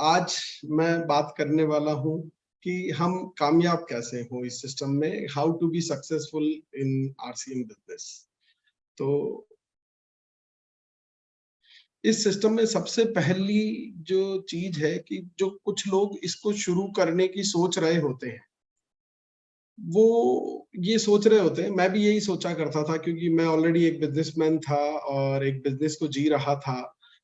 आज मैं बात करने वाला हूँ कि हम कामयाब कैसे हो इस सिस्टम में, how to be successful in RCM business. तो इस सिस्टम में सबसे पहली जो चीज है कि जो कुछ लोग इसको शुरू करने की सोच रहे होते हैं, वो ये सोच रहे होते हैं, मैं भी यही सोचा करता था क्योंकि मैं ऑलरेडी एक बिजनेसमैन था और एक बिजनेस को जी रहा था।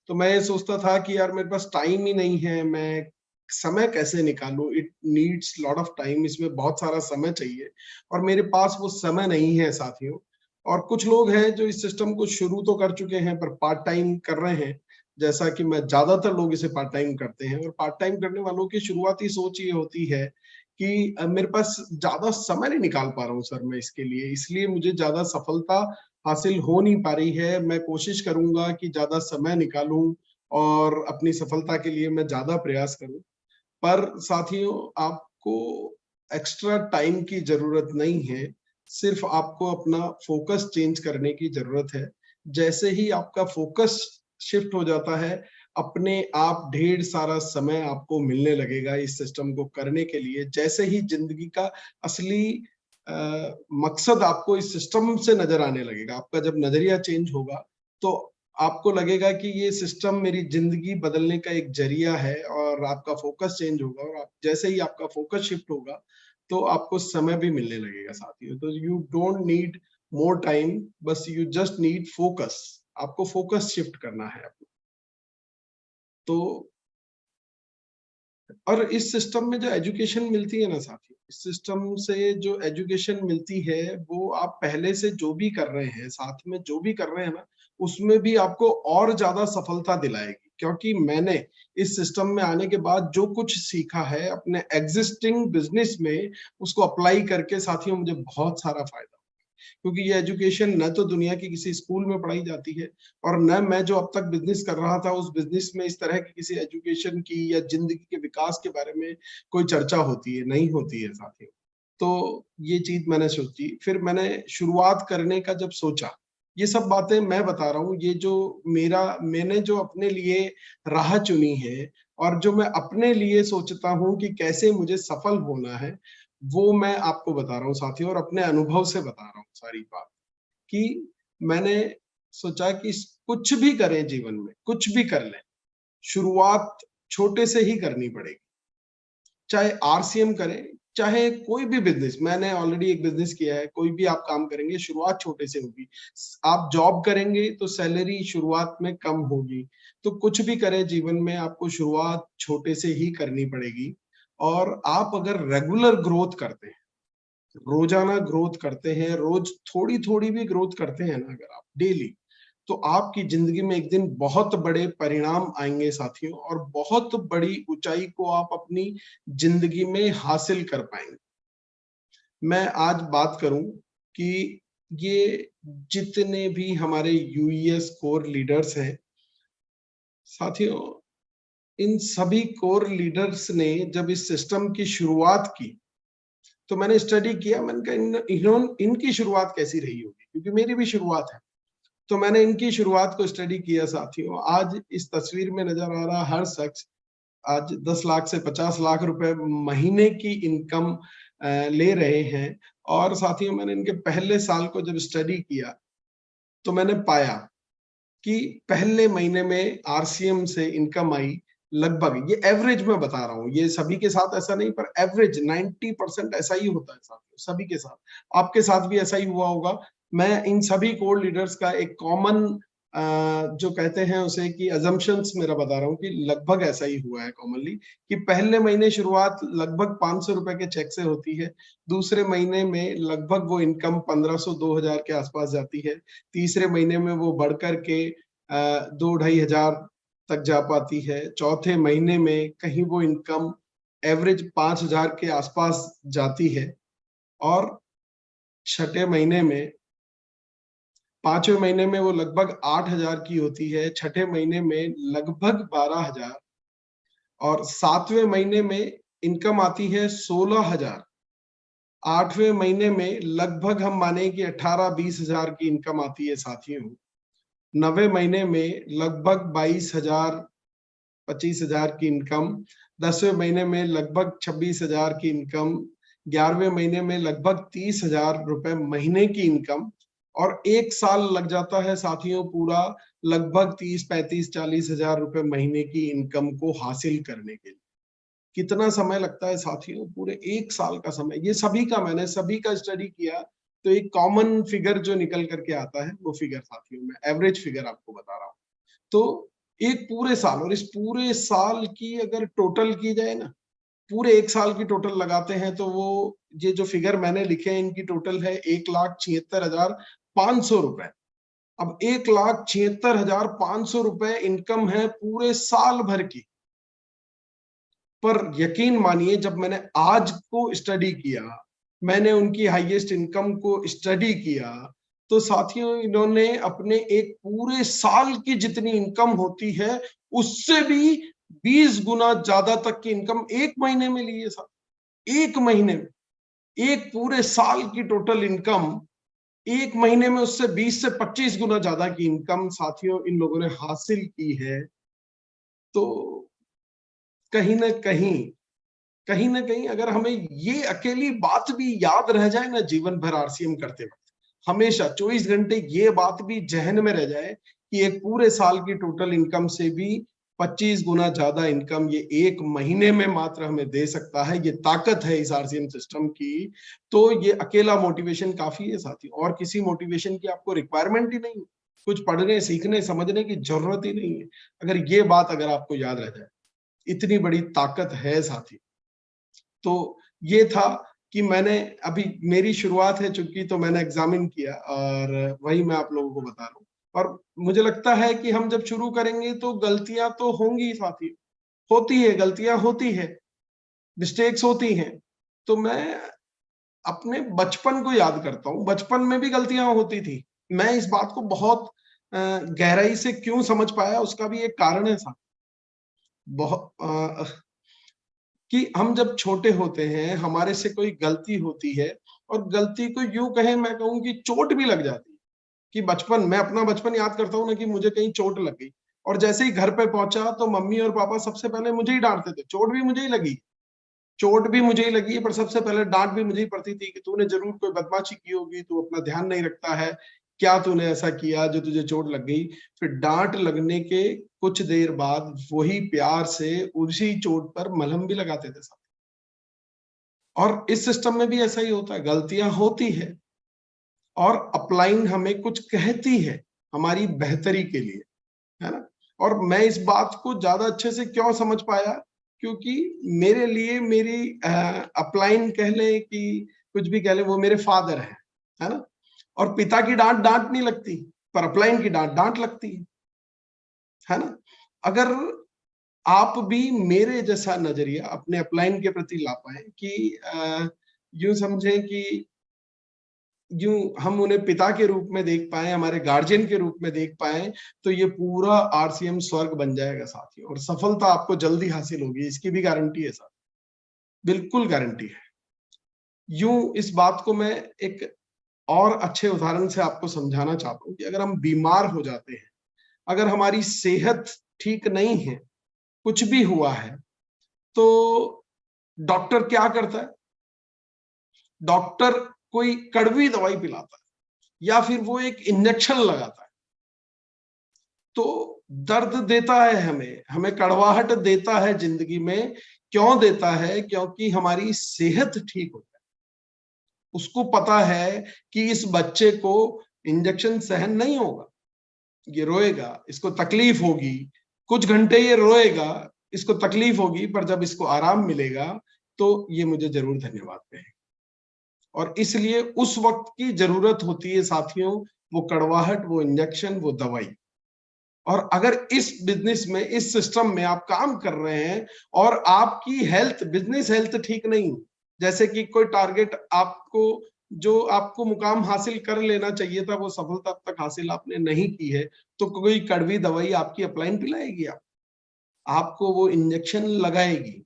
तो मैं ये सोचता था कि यार मेरे पास टाइम ही नहीं है, मैं समय कैसे निकालूं, it needs lot of time, इसमें बहुत सारा समय चाहिए और मेरे पास वो समय नहीं है साथियों। और कुछ लोग हैं जो इस सिस्टम को शुरू तो कर चुके हैं पर पार्ट टाइम कर रहे हैं, जैसा कि मैं ज्यादातर लोग इसे पार्ट टाइम करते हैं। और पार्ट टाइम करने वालों की शुरुआती सोच ये होती है कि मेरे पास ज्यादा समय नहीं निकाल पा रहा हूँ सर मैं इसके लिए, इसलिए मुझे ज्यादा सफलता हासिल हो नहीं पा रही है। मैं कोशिश करूंगा कि ज्यादा समय निकालूं और अपनी सफलता के लिए मैं ज्यादा प्रयास करूं। पर साथियों, आपको एक्स्ट्रा टाइम की जरूरत नहीं है, सिर्फ आपको अपना फोकस चेंज करने की जरूरत है। जैसे ही आपका फोकस शिफ्ट हो जाता है, अपने आप ढेर सारा समय आपको मिलने लगेगा इस सिस्टम को करने के लिए। जैसे ही जिंदगी का असली मकसद आपको इस सिस्टम से नजर आने लगेगा, आपका जब नजरिया चेंज होगा तो आपको लगेगा कि ये सिस्टम मेरी जिंदगी बदलने का एक जरिया है और आपका फोकस चेंज होगा। और आप जैसे ही आपका फोकस शिफ्ट होगा तो आपको समय भी मिलने लगेगा साथियों। तो you don't need more time, बस यू जस्ट नीड फोकस। आपको फोकस शिफ्ट करना है अपना। तो और इस सिस्टम में जो एजुकेशन मिलती है ना साथियों, इस सिस्टम से जो एजुकेशन मिलती है वो आप पहले से जो भी कर रहे हैं, साथ में जो भी कर रहे हैं ना, उसमें भी आपको और ज्यादा सफलता दिलाएगी। क्योंकि मैंने इस सिस्टम में आने के बाद जो कुछ सीखा है अपने एग्जिस्टिंग बिजनेस में, उसको अप्लाई करके साथियों मुझे बहुत सारा फायदा, क्योंकि ये एजुकेशन न तो दुनिया की किसी स्कूल में पढ़ाई जाती है और न मैं जो अब तक बिजनेस कर रहा था उस बिजनेस में इस तरह की किसी एजुकेशन की या जिंदगी के विकास के बारे में कोई चर्चा होती है, नहीं होती है साथियों। तो ये चीज मैंने सोची, फिर मैंने शुरुआत करने का जब सोचा, ये सब बातें मैं बता रहा हूँ, ये जो मैंने जो अपने लिए राह चुनी है और जो मैं अपने लिए सोचता हूँ कि कैसे मुझे सफल होना है, वो मैं आपको बता रहा हूँ साथियों, और अपने अनुभव से बता रहा हूँ सारी बात। कि मैंने सोचा कि कुछ भी करें जीवन में, कुछ भी कर लें, शुरुआत छोटे से ही करनी पड़ेगी। चाहे आरसीएम करें, चाहे कोई भी बिजनेस, मैंने ऑलरेडी एक बिजनेस किया है, कोई भी आप काम करेंगे शुरुआत छोटे से होगी। आप जॉब करेंगे तो सैलरी शुरुआत में कम होगी। तो कुछ भी करें जीवन में, आपको शुरुआत छोटे से ही करनी पड़ेगी। और आप अगर रेगुलर ग्रोथ करते हैं, रोजाना ग्रोथ करते हैं, रोज थोड़ी थोड़ी भी ग्रोथ करते हैं ना अगर आप डेली, तो आपकी जिंदगी में एक दिन बहुत बड़े परिणाम आएंगे साथियों, और बहुत बड़ी ऊंचाई को आप अपनी जिंदगी में हासिल कर पाएंगे। मैं आज बात करूं कि ये जितने भी हमारे यूएस कोर लीडर्स हैं साथियों, इन सभी कोर लीडर्स ने जब इस सिस्टम की शुरुआत की तो मैंने स्टडी किया, मैंने कहा इनकी शुरुआत कैसी रही होगी, क्योंकि मेरी भी शुरुआत है। तो मैंने इनकी शुरुआत को स्टडी किया साथियों। आज इस तस्वीर में नजर आ रहा हर शख्स आज 10 लाख से 50 लाख रुपए महीने की इनकम ले रहे हैं। और साथियों, मैंने इनके पहले साल को जब स्टडी किया तो मैंने पाया कि पहले महीने में आरसीएम से इनकम आई लगभग, ये एवरेज में बता रहा हूँ, ये सभी के साथ ऐसा नहीं, पर एवरेज 90% ऐसा ही होता है साथियों, सभी के साथ। आपके साथ भी ऐसा ही हुआ होगा। मैं इन सभी कोर लीडर्स का एक कॉमन जो कहते हैं उसे कि अजम्पशंस मेरा बता रहा हूँ कि लगभग ऐसा ही हुआ है कॉमनली, कि पहले महीने शुरुआत लगभग 500 रुपए के चेक से होती है, दूसरे महीने में लगभग वो इनकम 1500-2000 के आसपास जाती है, तीसरे महीने में वो बढ़कर के 2-2.5 हजार तक जा पाती है, चौथे महीने में कहीं वो इनकम एवरेज 5,000 के आसपास जाती है, और छठे महीने में, पांचवें महीने में वो लगभग 8,000 की होती है, छठे महीने में लगभग 12,000, और सातवें महीने में इनकम आती है 16,000, आठवें महीने में लगभग हम माने कि 18-20 हजार की इनकम आती है साथियों, नवे महीने में लगभग 22,000 25,000 की इनकम, 10वें महीने में लगभग 26,000 की इनकम, 11वें महीने में लगभग 30,000 रुपए महीने की इनकम, और 1 साल लग जाता है साथियों पूरा लगभग 30, 35, 40,000 रुपए महीने की इनकम को हासिल करने के लिए। कितना समय लगता है साथियों? पूरे 1 साल का समय। ये मैंने सभी का स्टडी किया, तो एक कॉमन फिगर जो निकल करके आता है वो फिगर साथियों, मैं एवरेज फिगर आपको बता रहा हूँ। तो एक पूरे साल, और इस पूरे साल की अगर टोटल की जाए ना, पूरे 1 साल की टोटल लगाते हैं तो वो ये जो फिगर मैंने लिखे हैं इनकी टोटल है 1,76,500 रुपए। अब 1,76,500 रुपए इनकम है पूरे साल भर की। पर यकीन मानिए जब मैंने आज को स्टडी किया, मैंने उनकी हाईएस्ट इनकम को स्टडी किया, तो साथियों इन्होंने अपने एक पूरे साल की जितनी इनकम होती है उससे भी 20 गुना ज्यादा तक की इनकम 1 महीने में ली है साथ। 1 महीने में, एक पूरे साल की टोटल इनकम 1 महीने में उससे 20 से 25 गुना ज्यादा की इनकम साथियों इन लोगों ने हासिल की है। तो कहीं ना कहीं अगर हमें ये अकेली बात भी याद रह जाए ना जीवन भर आरसीएम करते वक्त, हमेशा 24 घंटे ये बात भी जहन में रह जाए कि एक पूरे साल की टोटल इनकम से भी 25 गुना ज्यादा इनकम ये 1 महीने में मात्र हमें दे सकता है, ये ताकत है इस आरसीएम सिस्टम की, तो ये अकेला मोटिवेशन काफी है साथी। और किसी मोटिवेशन की आपको रिक्वायरमेंट ही नहीं, कुछ पढ़ने सीखने समझने की जरूरत ही नहीं है। अगर ये बात अगर आपको याद रह जाए, इतनी बड़ी ताकत है साथी। तो ये था कि मैंने अभी मेरी शुरुआत है चूंकि, तो मैंने एग्जामिन किया और वही मैं आप लोगों को बता रहा हूँ। और मुझे लगता है कि हम जब शुरू करेंगे तो गलतियां तो होंगी साथी, होती है, गलतियां होती है, मिस्टेक्स होती हैं। तो मैं अपने बचपन को याद करता हूँ, बचपन में भी गलतियां होती थी। मैं इस बात को बहुत गहराई से क्यों समझ पाया, उसका भी एक कारण है साथ। बहुत कि हम जब छोटे होते हैं हमारे से कोई गलती होती है, और गलती को यूं कहें, मैं कहूं कि चोट भी लग जाती है। कि बचपन, मैं अपना बचपन याद करता हूँ ना कि मुझे कहीं चोट लग गई, और जैसे ही घर पे पहुंचा तो मम्मी और पापा सबसे पहले मुझे ही डांटते थे। चोट भी मुझे ही लगी, चोट भी मुझे ही लगी, पर सबसे पहले डांट भी मुझे ही पड़ती थी कि तूने जरूर कोई बदमाशी की होगी, तू अपना ध्यान नहीं रखता है, क्या तूने ऐसा किया जो तुझे चोट लग गई। फिर डांट लगने के कुछ देर बाद वही प्यार से उसी चोट पर मलहम भी लगाते थे सब। और इस सिस्टम में भी ऐसा ही होता है, गलतियां होती है और अपलाइन हमें कुछ कहती है हमारी बेहतरी के लिए, है ना। और मैं इस बात को ज्यादा अच्छे से क्यों समझ पाया, क्योंकि मेरे लिए मेरी अपलाइन कह ले कि कुछ भी कह ले, वो मेरे फादर है ना। और पिता की डांट डांट नहीं लगती, पर अपलाइन की डांट डांट लगती है ना। अगर आप भी मेरे जैसा नजरिया अपने अपलाइन के प्रति ला पाए कि यूं समझें कि यूं हम उन्हें पिता के रूप में देख पाए, हमारे गार्जियन के रूप में देख पाए, तो ये पूरा आरसीएम स्वर्ग बन जाएगा साथियों। और सफलता आपको जल्दी हासिल होगी, इसकी भी गारंटी है साथ, बिल्कुल गारंटी है। यूं इस बात को मैं एक और अच्छे उदाहरण से आपको समझाना चाहता हूँ कि अगर हम बीमार हो जाते हैं, अगर हमारी सेहत ठीक नहीं है, कुछ भी हुआ है, तो डॉक्टर क्या करता है? डॉक्टर कोई कड़वी दवाई पिलाता है या फिर वो एक इंजेक्शन लगाता है। तो दर्द देता है, हमें हमें कड़वाहट देता है जिंदगी में। क्यों देता है? क्योंकि हमारी सेहत ठीक हो जाए। उसको पता है कि इस बच्चे को इंजेक्शन सहन नहीं होगा, ये रोएगा, इसको तकलीफ होगी, कुछ घंटे ये रोएगा, इसको तकलीफ होगी, पर जब इसको आराम मिलेगा तो ये मुझे जरूर धन्यवाद कहेगा। और इसलिए उस वक्त की जरूरत होती है साथियों, वो कड़वाहट, वो इंजेक्शन, वो दवाई। और अगर इस बिजनेस में, इस सिस्टम में आप काम कर रहे हैं और आपकी हेल्थ, बिजनेस हेल्थ ठीक नहीं, जैसे कि कोई टारगेट आपको, जो आपको मुकाम हासिल कर लेना चाहिए था, वो सफलता तक हासिल आपने नहीं की है, तो कोई कड़वी दवाई आपकी अपलाइन पिलाएगी, आपको वो इंजेक्शन लगाएगी।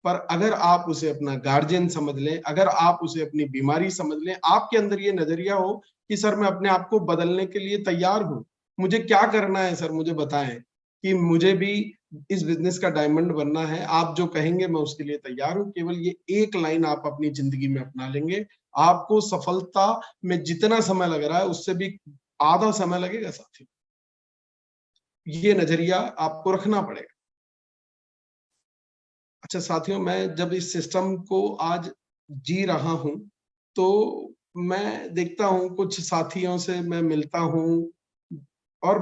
पर अगर आप उसे अपना गार्जियन समझ लें, अगर आप उसे अपनी बीमारी समझ लें, आपके अंदर ये नजरिया हो कि सर मैं अपने आप को बदलने के लिए तैयार हूं, मुझे क्या करना है सर, मुझे बताएं, कि मुझे भी इस बिजनेस का डायमंड बनना है, आप जो कहेंगे मैं उसके लिए तैयार हूं। केवल ये एक लाइन आप अपनी जिंदगी में अपना लेंगे, आपको सफलता में जितना समय लग रहा है उससे भी आधा समय लगेगा साथी। ये नजरिया आपको रखना पड़ेगा। अच्छा साथियों, मैं जब इस सिस्टम को आज जी रहा हूं, तो मैं देखता हूं कुछ साथियों से मैं मिलता हूं, और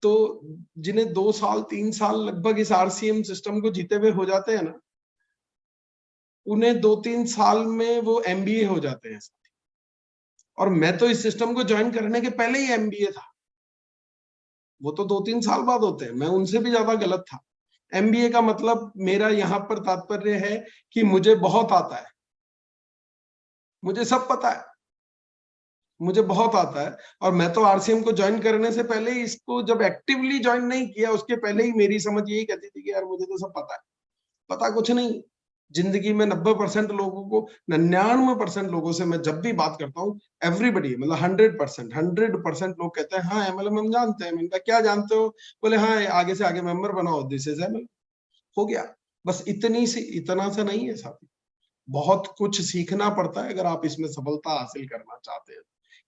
तो जिन्हें 2 साल 3 साल लगभग इस आरसीएम सिस्टम को जीते हुए हो जाते हैं ना, उन्हें 2-3 साल में वो एमबीए हो जाते हैं। और मैं तो इस सिस्टम को ज्वाइन करने के पहले ही एमबीए था। वो तो 2-3 साल बाद होते हैं, मैं उनसे भी ज्यादा गलत था। एमबीए का मतलब मेरा यहाँ पर तात्पर्य है कि मुझे बहुत आता है, मुझे सब पता है, मुझे बहुत आता है। और मैं तो आरसीएम को ज्वाइन करने से पहले ही, इसको जब एक्टिवली ज्वाइन नहीं किया उसके पहले ही मेरी समझ यही कहती थी कि यार मुझे तो सब पता है। पता कुछ नहीं। जिंदगी में 90% लोगों को, 99% लोगों से मैं जब भी बात करता हूँ, एवरीबडी मतलब 100% लोग कहते हैं हाँ एमएलएम हम जानते हैं। मैंने कहा क्या जानते हो? बोले हाँ आगे से आगे मेंबर बनाओ, दिस इज एमएलएम। हो गया। बस इतना सा नहीं है साथी, बहुत कुछ सीखना पड़ता है अगर आप इसमें सफलता हासिल करना चाहते हैं।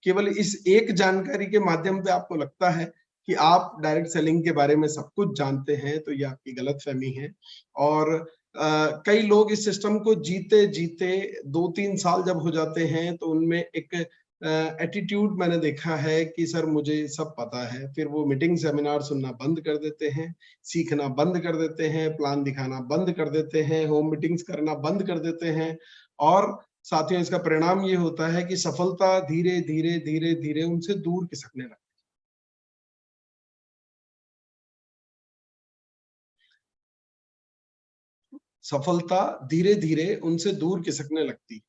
केवल इस एक जानकारी के माध्यम पे आपको लगता है कि आप डायरेक्ट सेलिंग के बारे में सब कुछ जानते हैं, तो ये आपकी गलतफहमी है। और कई लोग इस सिस्टम को जीते जीते 2-3 साल जब हो जाते हैं तो उनमें एक एटीट्यूड मैंने देखा है कि सर मुझे सब पता है, फिर वो मीटिंग सेमिनार सुनना बंद कर देते हैं, सीखना बंद कर देते हैं, प्लान दिखाना बंद कर देते हैं, होम मीटिंग्स करना बंद कर देते हैं। और साथियों इसका परिणाम ये होता है कि सफलता धीरे धीरे धीरे धीरे उनसे दूर खिसकने लगती है। सफलता धीरे धीरे उनसे दूर खिसकने लगती है।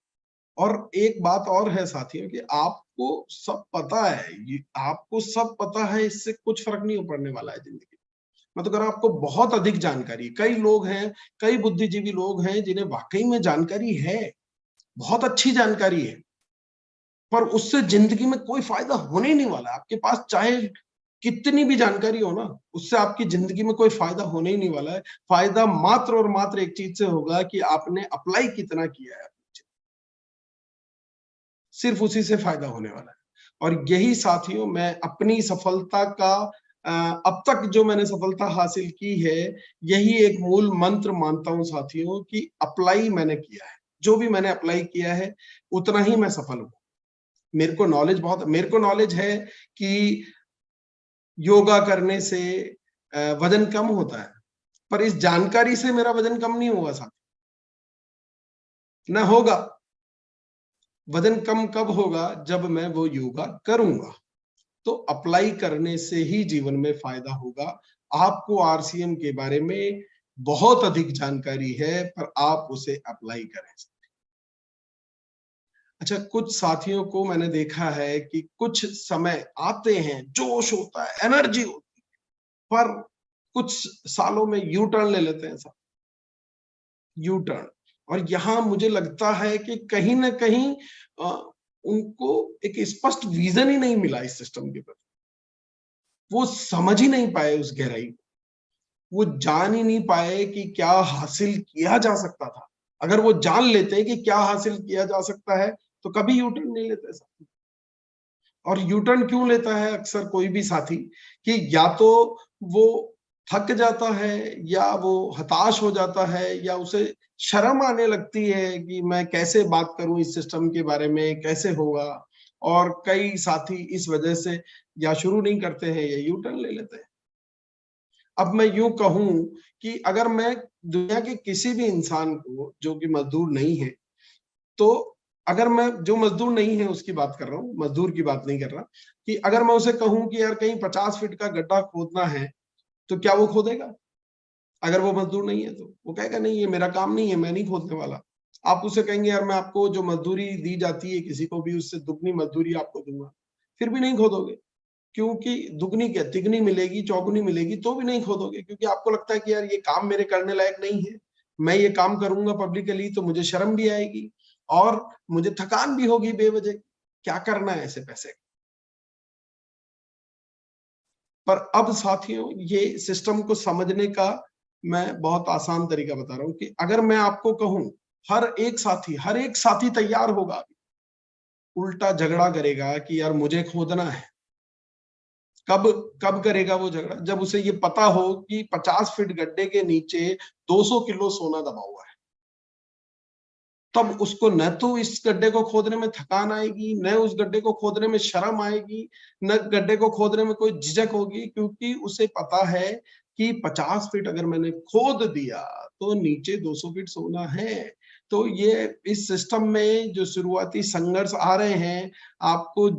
और एक बात और है साथियों कि आपको सब पता है, ये आपको सब पता है, इससे कुछ फर्क नहीं पड़ने वाला है जिंदगी में। मतलब अगर आपको बहुत अधिक जानकारी, कई लोग हैं, कई बुद्धिजीवी लोग हैं जिन्हें वाकई में जानकारी है, बहुत अच्छी जानकारी है, पर उससे जिंदगी में कोई फायदा होने ही नहीं वाला। आपके पास चाहे कितनी भी जानकारी हो ना, उससे आपकी जिंदगी में कोई फायदा होने ही नहीं वाला है। फायदा मात्र और मात्र एक चीज से होगा कि आपने अप्लाई कितना किया है, सिर्फ उसी से फायदा होने वाला है। और यही साथियों मैं अपनी सफलता का, अब तक जो मैंने सफलता हासिल की है, यही एक मूल मंत्र मानता हूं साथियों कि अप्लाई मैंने किया है। जो भी मैंने अप्लाई किया है उतना ही मैं सफल हूं। मेरे को नॉलेज है कि योगा करने से वजन कम होता है, पर इस जानकारी से मेरा वजन कम नहीं होगा साथी, ना होगा। वजन कम कब होगा? जब मैं वो योगा करूंगा। तो अप्लाई करने से ही जीवन में फायदा होगा। आपको आरसीएम के बारे में बहुत अधिक जानकारी है, पर आप उसे अप्लाई करें। अच्छा, कुछ साथियों को मैंने देखा है कि कुछ समय आते हैं, जोश होता है, एनर्जी होती है, पर कुछ सालों में यू टर्न ले लेते हैं सब, यू टर्न। और यहाँ मुझे लगता है कि कहीं ना कहीं उनको एक स्पष्ट विजन ही नहीं मिला इस सिस्टम के प्रति। वो समझ ही नहीं पाए उस गहराई को, वो जान ही नहीं पाए कि क्या हासिल किया जा सकता था। अगर वो जान लेते कि क्या हासिल किया जा सकता है तो कभी यू टर्न नहीं लेते साथी। और यू टर्न क्यों लेता है अक्सर कोई भी साथी? कि या तो वो थक जाता है, या वो हताश हो जाता है, या उसे शर्म आने लगती है कि मैं कैसे बात करूं इस सिस्टम के बारे में, कैसे होगा। और कई साथी इस वजह से या शुरू नहीं करते हैं या यू टर्न ले लेते हैं। अब मैं यूं कहूं कि अगर मैं दुनिया के किसी भी इंसान को जो कि मजदूर नहीं है, तो अगर मैं जो मजदूर नहीं है उसकी बात कर रहा हूँ, मजदूर की बात नहीं कर रहा, कि अगर मैं उसे कहूं कि यार कहीं 50 फीट का गड्ढा खोदना है, तो क्या वो खोदेगा? अगर वो मजदूर नहीं है तो वो कहेगा नहीं ये मेरा काम नहीं है, मैं नहीं खोदने वाला। आप उसे कहेंगे यार मैं आपको जो मजदूरी दी जाती है किसी को भी, उससे दुगनी मजदूरी आपको दूंगा, फिर भी नहीं खोदोगे। क्योंकि दुगनी क्या तिगनी मिलेगी, चौगुनी मिलेगी तो भी नहीं खोदोगे, क्योंकि आपको लगता है कि यार ये काम मेरे करने लायक नहीं है। मैं ये काम करूंगा पब्लिकली तो मुझे शर्म भी आएगी, और मुझे थकान भी होगी बेवजह। क्या करना है ऐसे पैसे? पर अब साथियों ये सिस्टम को समझने का मैं बहुत आसान तरीका बता रहा हूँ कि अगर मैं आपको कहूं हर एक साथी तैयार होगा, उल्टा झगड़ा करेगा कि यार मुझे खोदना है। कब कब करेगा वो झगड़ा? जब उसे ये पता हो कि 50 फीट गड्ढे के नीचे 200 किलो सोना दबा हुआ है। तब उसको न तो इस गड्ढे को खोदने में थकान आएगी, न उस गड्ढे को खोदने में शर्म आएगी, न गड्ढे को खोदने में कोई झिझक होगी, क्योंकि उसे पता है कि 50 फीट अगर मैंने खोद दिया तो नीचे 200 फीट सोना है। तो ये इस सिस्टम में जो शुरुआती संघर्ष आ रहे हैं, आपको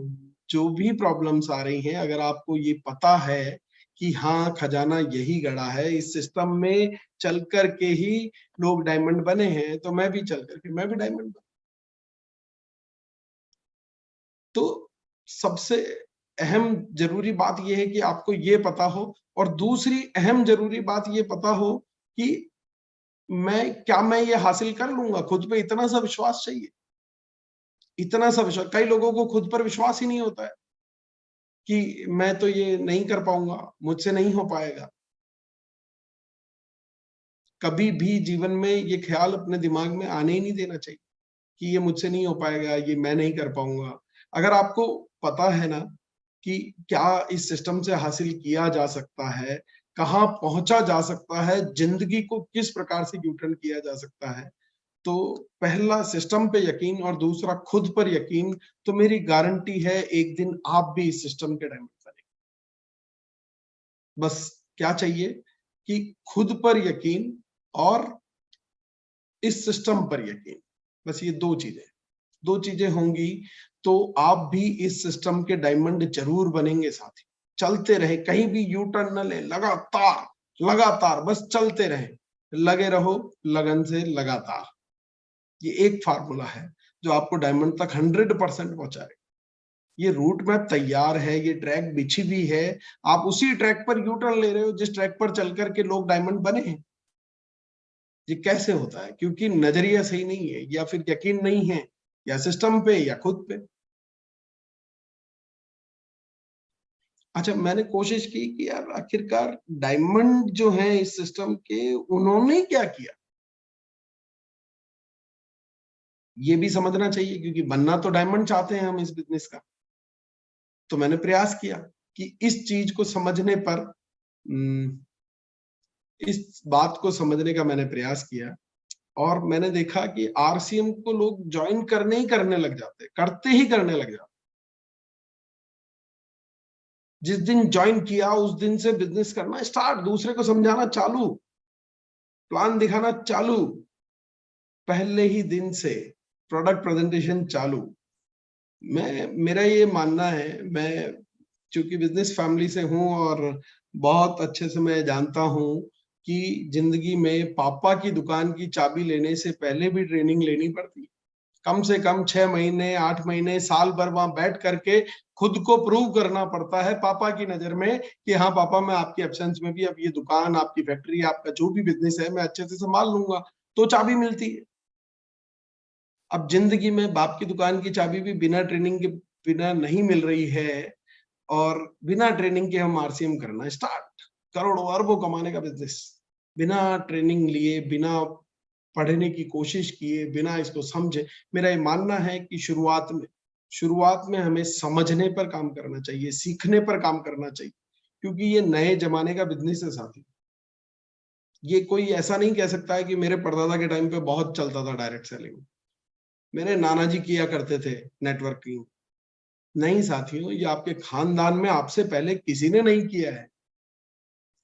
जो भी प्रॉब्लम्स आ रही हैं, अगर आपको ये पता है कि हाँ खजाना यही गड़ा है, इस सिस्टम में चल करके ही लोग डायमंड बने हैं, तो मैं भी चल करके मैं भी डायमंड बना। तो सबसे अहम जरूरी बात यह है कि आपको ये पता हो, और दूसरी अहम जरूरी बात ये पता हो कि मैं ये हासिल कर लूंगा। खुद पे इतना सा विश्वास चाहिए, इतना सा विश्वास। कई लोगों को खुद पर विश्वास ही नहीं होता है कि मैं तो ये नहीं कर पाऊंगा, मुझसे नहीं हो पाएगा। कभी भी जीवन में ये ख्याल अपने दिमाग में आने ही नहीं देना चाहिए कि ये मुझसे नहीं हो पाएगा, ये मैं नहीं कर पाऊंगा। अगर आपको पता है ना कि क्या इस सिस्टम से हासिल किया जा सकता है, कहाँ पहुंचा जा सकता है, जिंदगी को किस प्रकार से यूटर्न किया जा सकता है, तो पहला सिस्टम पे यकीन और दूसरा खुद पर यकीन, तो मेरी गारंटी है एक दिन आप भी इस सिस्टम के डायमंड बनेंगे। बस क्या चाहिए कि खुद पर यकीन और इस सिस्टम पर यकीन। बस ये दो चीजें होंगी तो आप भी इस सिस्टम के डायमंड जरूर बनेंगे साथी। चलते रहे, कहीं भी यू टर्न न ले, लगातार लगातार बस चलते रहे, लगे रहो लगन से लगातार। ये एक फार्मूला है जो आपको डायमंड तक 100% पहुंचाए। ये रूट मैप तैयार है, ये ट्रैक बिछी हुई है, आप उसी ट्रैक पर यू टर्न ले रहे हो जिस ट्रैक पर चल करके लोग डायमंड बने हैं। ये कैसे होता है? क्योंकि नजरिया सही नहीं है, या फिर यकीन नहीं है, या सिस्टम पे या खुद पे। अच्छा, मैंने कोशिश की कि यार आखिरकार डायमंड जो है इस सिस्टम के, उन्होंने क्या किया, ये भी समझना चाहिए, क्योंकि बनना तो डायमंड चाहते हैं हम इस बिजनेस का। तो मैंने प्रयास किया कि इस चीज को समझने पर, इस बात को समझने का मैंने प्रयास किया, और मैंने देखा कि आरसीएम को लोग ज्वाइन करने ही करने लग जाते, करते ही करने लग जाते। जिस दिन ज्वाइन किया उस दिन से बिजनेस करना स्टार्ट, दूसरे को समझाना चालू, प्लान दिखाना चालू, पहले ही दिन से प्रोडक्ट प्रेजेंटेशन चालू। मेरा ये मानना है, मैं चूंकि बिजनेस फैमिली से हूं और बहुत अच्छे से मैं जानता हूं कि जिंदगी में पापा की दुकान की चाबी लेने से पहले भी ट्रेनिंग लेनी पड़ती है। कम से कम 6 महीने, 8 महीने, साल भर वहां बैठ करके खुद को प्रूव करना पड़ता है पापा की नजर में कि हाँ पापा, मैं आपकी एब्सेंस में भी अब ये दुकान, आपकी फैक्ट्री, आपका जो भी बिजनेस है मैं अच्छे से संभाल लूंगा, तो चाबी मिलती है। अब जिंदगी में बाप की दुकान की चाबी भी बिना ट्रेनिंग के, बिना नहीं मिल रही है, और बिना ट्रेनिंग के हम आरसीएम करना स्टार्ट, करोड़ों अरबों कमाने का बिजनेस, बिना ट्रेनिंग लिए, बिना पढ़ने की कोशिश किए, बिना इसको समझे। मेरा ये मानना है कि शुरुआत में हमें समझने पर काम करना चाहिए, सीखने पर काम करना चाहिए, क्योंकि ये नए जमाने का बिजनेस है साथी। ये कोई ऐसा नहीं कह सकता है कि मेरे परदादा के टाइम पे बहुत चलता था डायरेक्ट सेलिंग, मेरे नाना जी किया करते थे नेटवर्किंग। नहीं साथियों, ये आपके खानदान में आपसे पहले किसी ने नहीं किया है,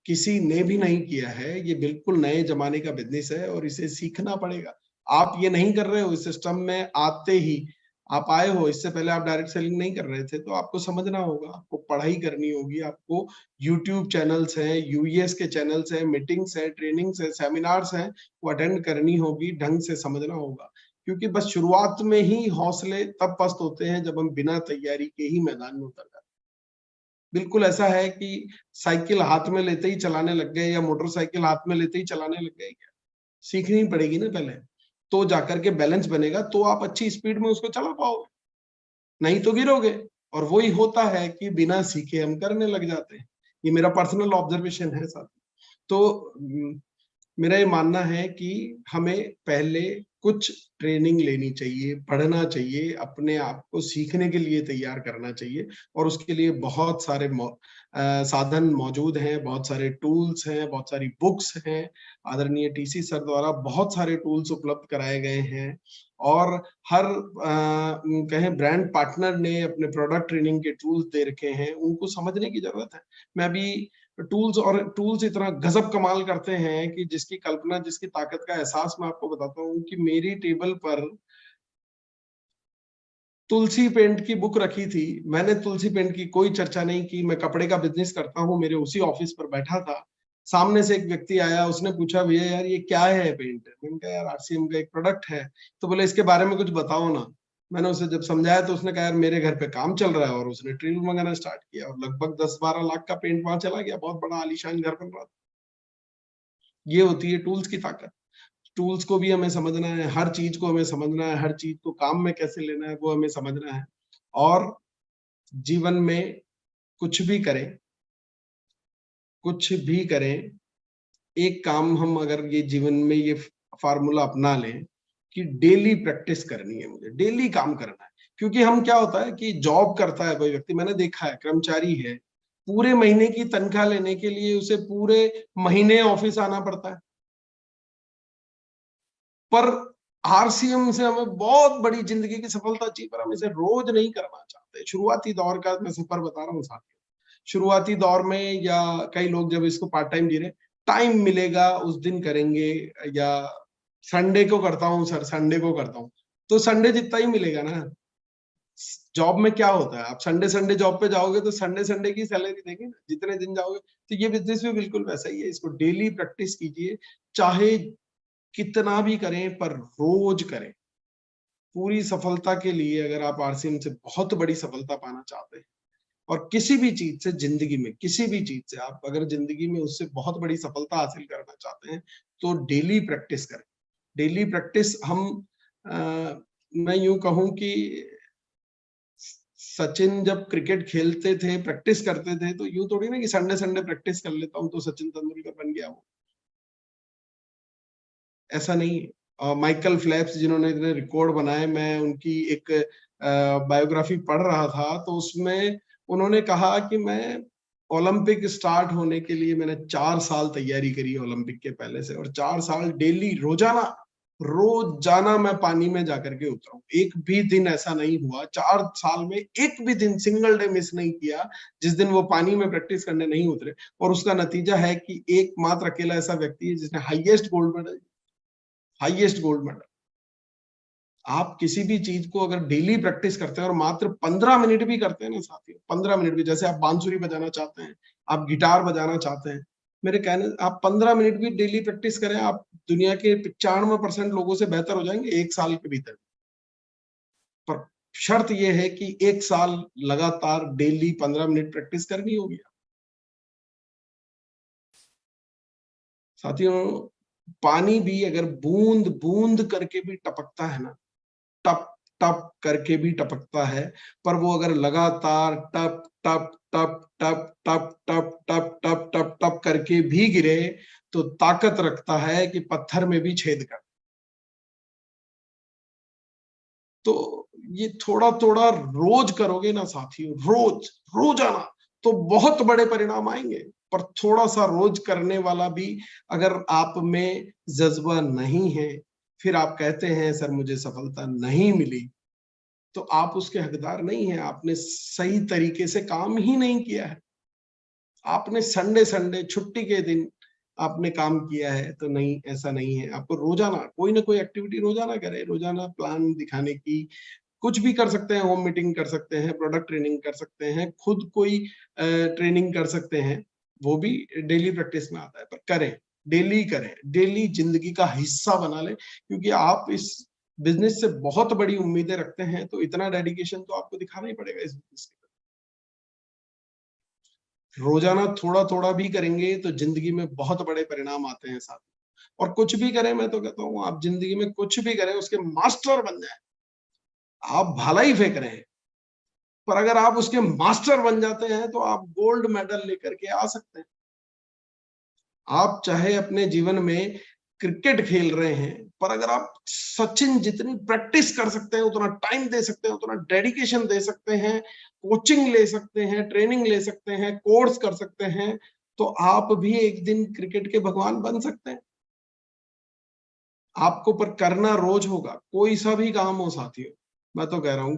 किसी ने भी नहीं किया है। ये बिल्कुल नए जमाने का बिजनेस है और इसे सीखना पड़ेगा। आप ये नहीं कर रहे हो, इस सिस्टम में आते ही आप आए हो, इससे पहले आप डायरेक्ट सेलिंग नहीं कर रहे थे, तो आपको समझना होगा, आपको पढ़ाई करनी होगी, आपको यूट्यूब चैनल्स हैं, यूएस के चैनल्स हैं, मीटिंग्स हैं, ट्रेनिंग्स हैं, सेमिनार्स हैं, वो अटेंड करनी होगी, ढंग से समझना होगा। क्योंकि बस शुरुआत में ही हौसले तब पस्त होते हैं जब हम बिना तैयारी के ही मैदान में उतर जाते हैं। बिल्कुल ऐसा है कि साइकिल हाथ में लेते ही चलाने लग गए, या मोटरसाइकिल हाथ में लेते ही चलाने लग गए क्या? सीखनी पड़ेगी ना पहले, तो जाकर के बैलेंस बनेगा, तो आप अच्छी स्पीड में उसको चला पाओगे, नहीं तो गिरोगे। और वही होता है कि बिना सीखे हम करने लग जाते हैं। ये मेरा पर्सनल ऑब्जर्वेशन है साथ। तो मेरा ये मानना है कि हमें पहले कुछ ट्रेनिंग लेनी चाहिए, पढ़ना चाहिए, अपने आप को सीखने के लिए तैयार करना चाहिए, और उसके लिए बहुत सारे साधन मौजूद हैं, बहुत सारे टूल्स हैं, बहुत सारी बुक्स हैं। आदरणीय टीसी सर द्वारा बहुत सारे टूल्स उपलब्ध कराए गए हैं, और हर कहें ब्रांड पार्टनर ने अपने प्रोडक्ट ट्रेनिंग के टूल्स दे रखे हैं, उनको समझने की जरूरत है। मैं भी टूल्स इतना गजब कमाल करते हैं कि जिसकी कल्पना, जिसकी ताकत का एहसास मैं आपको बताता हूँ कि मेरी टेबल पर तुलसी पेंट की बुक रखी थी। मैंने तुलसी पेंट की कोई चर्चा नहीं की, मैं कपड़े का बिजनेस करता हूँ, मेरे उसी ऑफिस पर बैठा था। सामने से एक व्यक्ति आया, उसने पूछा भैया यार ये क्या है पेंट? मैंने कहा यार आरसीएम का एक प्रोडक्ट है। तो बोले इसके बारे में कुछ बताओ ना। मैंने उसे जब समझाया तो उसने कहा यार मेरे घर पे काम चल रहा है, और उसने ट्रिल मंगाना स्टार्ट किया, और लगभग 10-12 लाख का पेंट वहां चला गया। बहुत बड़ा आलीशान घर बन रहा था। ये होती है टूल्स की ताकत। टूल्स को भी हमें समझना है, हर चीज को हमें समझना है, हर चीज को काम में कैसे लेना है वो हमें समझना है। और जीवन में कुछ भी करें, कुछ भी करें, एक काम हम अगर ये जीवन में ये फार्मूला अपना लें कि डेली प्रैक्टिस करनी है, मुझे डेली काम करना है। क्योंकि हम क्या होता है कि जॉब करता है कोई व्यक्ति, मैंने देखा है कर्मचारी है, पूरे महीने की तनख्वाह लेने के लिए उसे पूरे महीने ऑफिस आना पड़ता है। पर आरसीएम से हमें बहुत बड़ी जिंदगी की सफलता चाहिए, पर हम इसे रोज नहीं करना चाहते। शुरुआती दौर का मैं सफर बता रहा हूँ साथियों। शुरुआती दौर में या कई लोग जब इसको पार्ट टाइम जी रहे, टाइम मिलेगा उस दिन करेंगे, या संडे को करता हूँ सर, संडे को करता हूँ, तो संडे जितना ही मिलेगा ना। जॉब में क्या होता है, आप संडे संडे जॉब पे जाओगे तो संडे संडे की सैलरी देंगे ना, जितने दिन जाओगे। तो ये बिजनेस भी बिल्कुल वैसा ही है, इसको डेली प्रैक्टिस कीजिए, चाहे कितना भी करें पर रोज करें। पूरी सफलता के लिए अगर आप आरसीएम से बहुत बड़ी सफलता पाना चाहते हैं, और किसी भी चीज से जिंदगी में, किसी भी चीज से आप अगर जिंदगी में उससे बहुत बड़ी सफलता हासिल करना चाहते हैं, तो डेली प्रैक्टिस करें। डेली प्रैक्टिस हम मैं यूं कहूं कि सचिन जब क्रिकेट खेलते थे, प्रैक्टिस करते थे, तो यूं थोड़ी ना कि संडे संडे प्रैक्टिस कर लेता हूं तो सचिन तेंदुलकर बन गया वो। ऐसा नहीं है। माइकल फेल्प्स जिन्होंने इतने रिकॉर्ड बनाए, मैं उनकी एक बायोग्राफी पढ़ रहा था, तो उसमें उन्होंने कहा कि मैं ओलंपिक स्टार्ट होने के लिए मैंने 4 साल तैयारी करी ओलंपिक के पहले से, और 4 साल डेली रोजाना, रोजाना मैं पानी में जाकर के उतरा हूँ। एक भी दिन ऐसा नहीं हुआ 4 साल में, एक भी दिन सिंगल डे मिस नहीं किया जिस दिन वो पानी में प्रैक्टिस करने नहीं उतरे। और उसका नतीजा है कि एकमात्र अकेला ऐसा व्यक्ति है जिसने हाईएस्ट गोल्ड मेडल। आप किसी भी चीज को अगर डेली प्रैक्टिस करते हैं और मात्र 15 मिनट भी करते हैं ना साथियों, 15 मिनट भी, जैसे आप बांसुरी बजाना चाहते हैं, आप गिटार बजाना चाहते हैं, मेरे कहने आप 15 मिनट भी डेली प्रैक्टिस करें, आप दुनिया के 95% लोगों से बेहतर हो जाएंगे 1 साल के भीतर। पर शर्त यह है कि 1 साल लगातार डेली 15 मिनट प्रैक्टिस करनी होगी साथियों। पानी भी अगर बूंद बूंद करके भी टपकता है ना, टप टप करके भी टपकता है, पर वो अगर लगातार टप टप टप टप टप टप टप टप टप टप करके भी गिरे, तो ताकत रखता है कि पत्थर में भी छेद कर। तो ये थोड़ा थोड़ा रोज करोगे ना साथियों, रोज, रोजाना, तो बहुत बड़े परिणाम आएंगे। पर थोड़ा सा रोज करने वाला भी अगर आप में जज्बा नहीं है, फिर आप कहते हैं सर मुझे सफलता नहीं मिली, तो आप उसके हकदार नहीं हैं। आपने सही तरीके से काम ही नहीं किया है। आपने संडे संडे छुट्टी के दिन आपने काम किया है, तो नहीं, ऐसा नहीं है। आपको रोजाना कोई ना कोई एक्टिविटी रोजाना करें, रोजाना प्लान दिखाने की। कुछ भी कर सकते हैं, होम मीटिंग कर सकते हैं, प्रोडक्ट ट्रेनिंग कर सकते हैं, खुद कोई ट्रेनिंग कर सकते हैं, वो भी डेली प्रैक्टिस में आता है। पर करें, डेली करें, डेली जिंदगी का हिस्सा बना लें, क्योंकि आप इस बिजनेस से बहुत बड़ी उम्मीदें रखते हैं, तो इतना डेडिकेशन तो आपको दिखाना ही पड़ेगा इस बिजनेस के। रोजाना थोड़ा थोड़ा भी करेंगे तो जिंदगी में बहुत बड़े परिणाम आते हैं साथ। और कुछ भी करें, मैं तो कहता हूँ आप जिंदगी में कुछ भी करें उसके मास्टर बन जाए। आप भाला ही फेंक रहे हैं, पर अगर आप उसके मास्टर बन जाते हैं तो आप गोल्ड मेडल लेकर के आ सकते हैं। आप चाहे अपने जीवन में क्रिकेट खेल रहे हैं, पर अगर आप सचिन जितनी प्रैक्टिस कर सकते हैं, उतना टाइम दे सकते हैं, उतना डेडिकेशन दे सकते हैं, कोचिंग ले सकते हैं, ट्रेनिंग ले सकते हैं, कोर्स कर सकते हैं, तो आप भी एक दिन क्रिकेट के भगवान बन सकते हैं। आपको पर करना रोज होगा, कोई सा भी काम हो साथियों। मैं तो कह रहा हूं,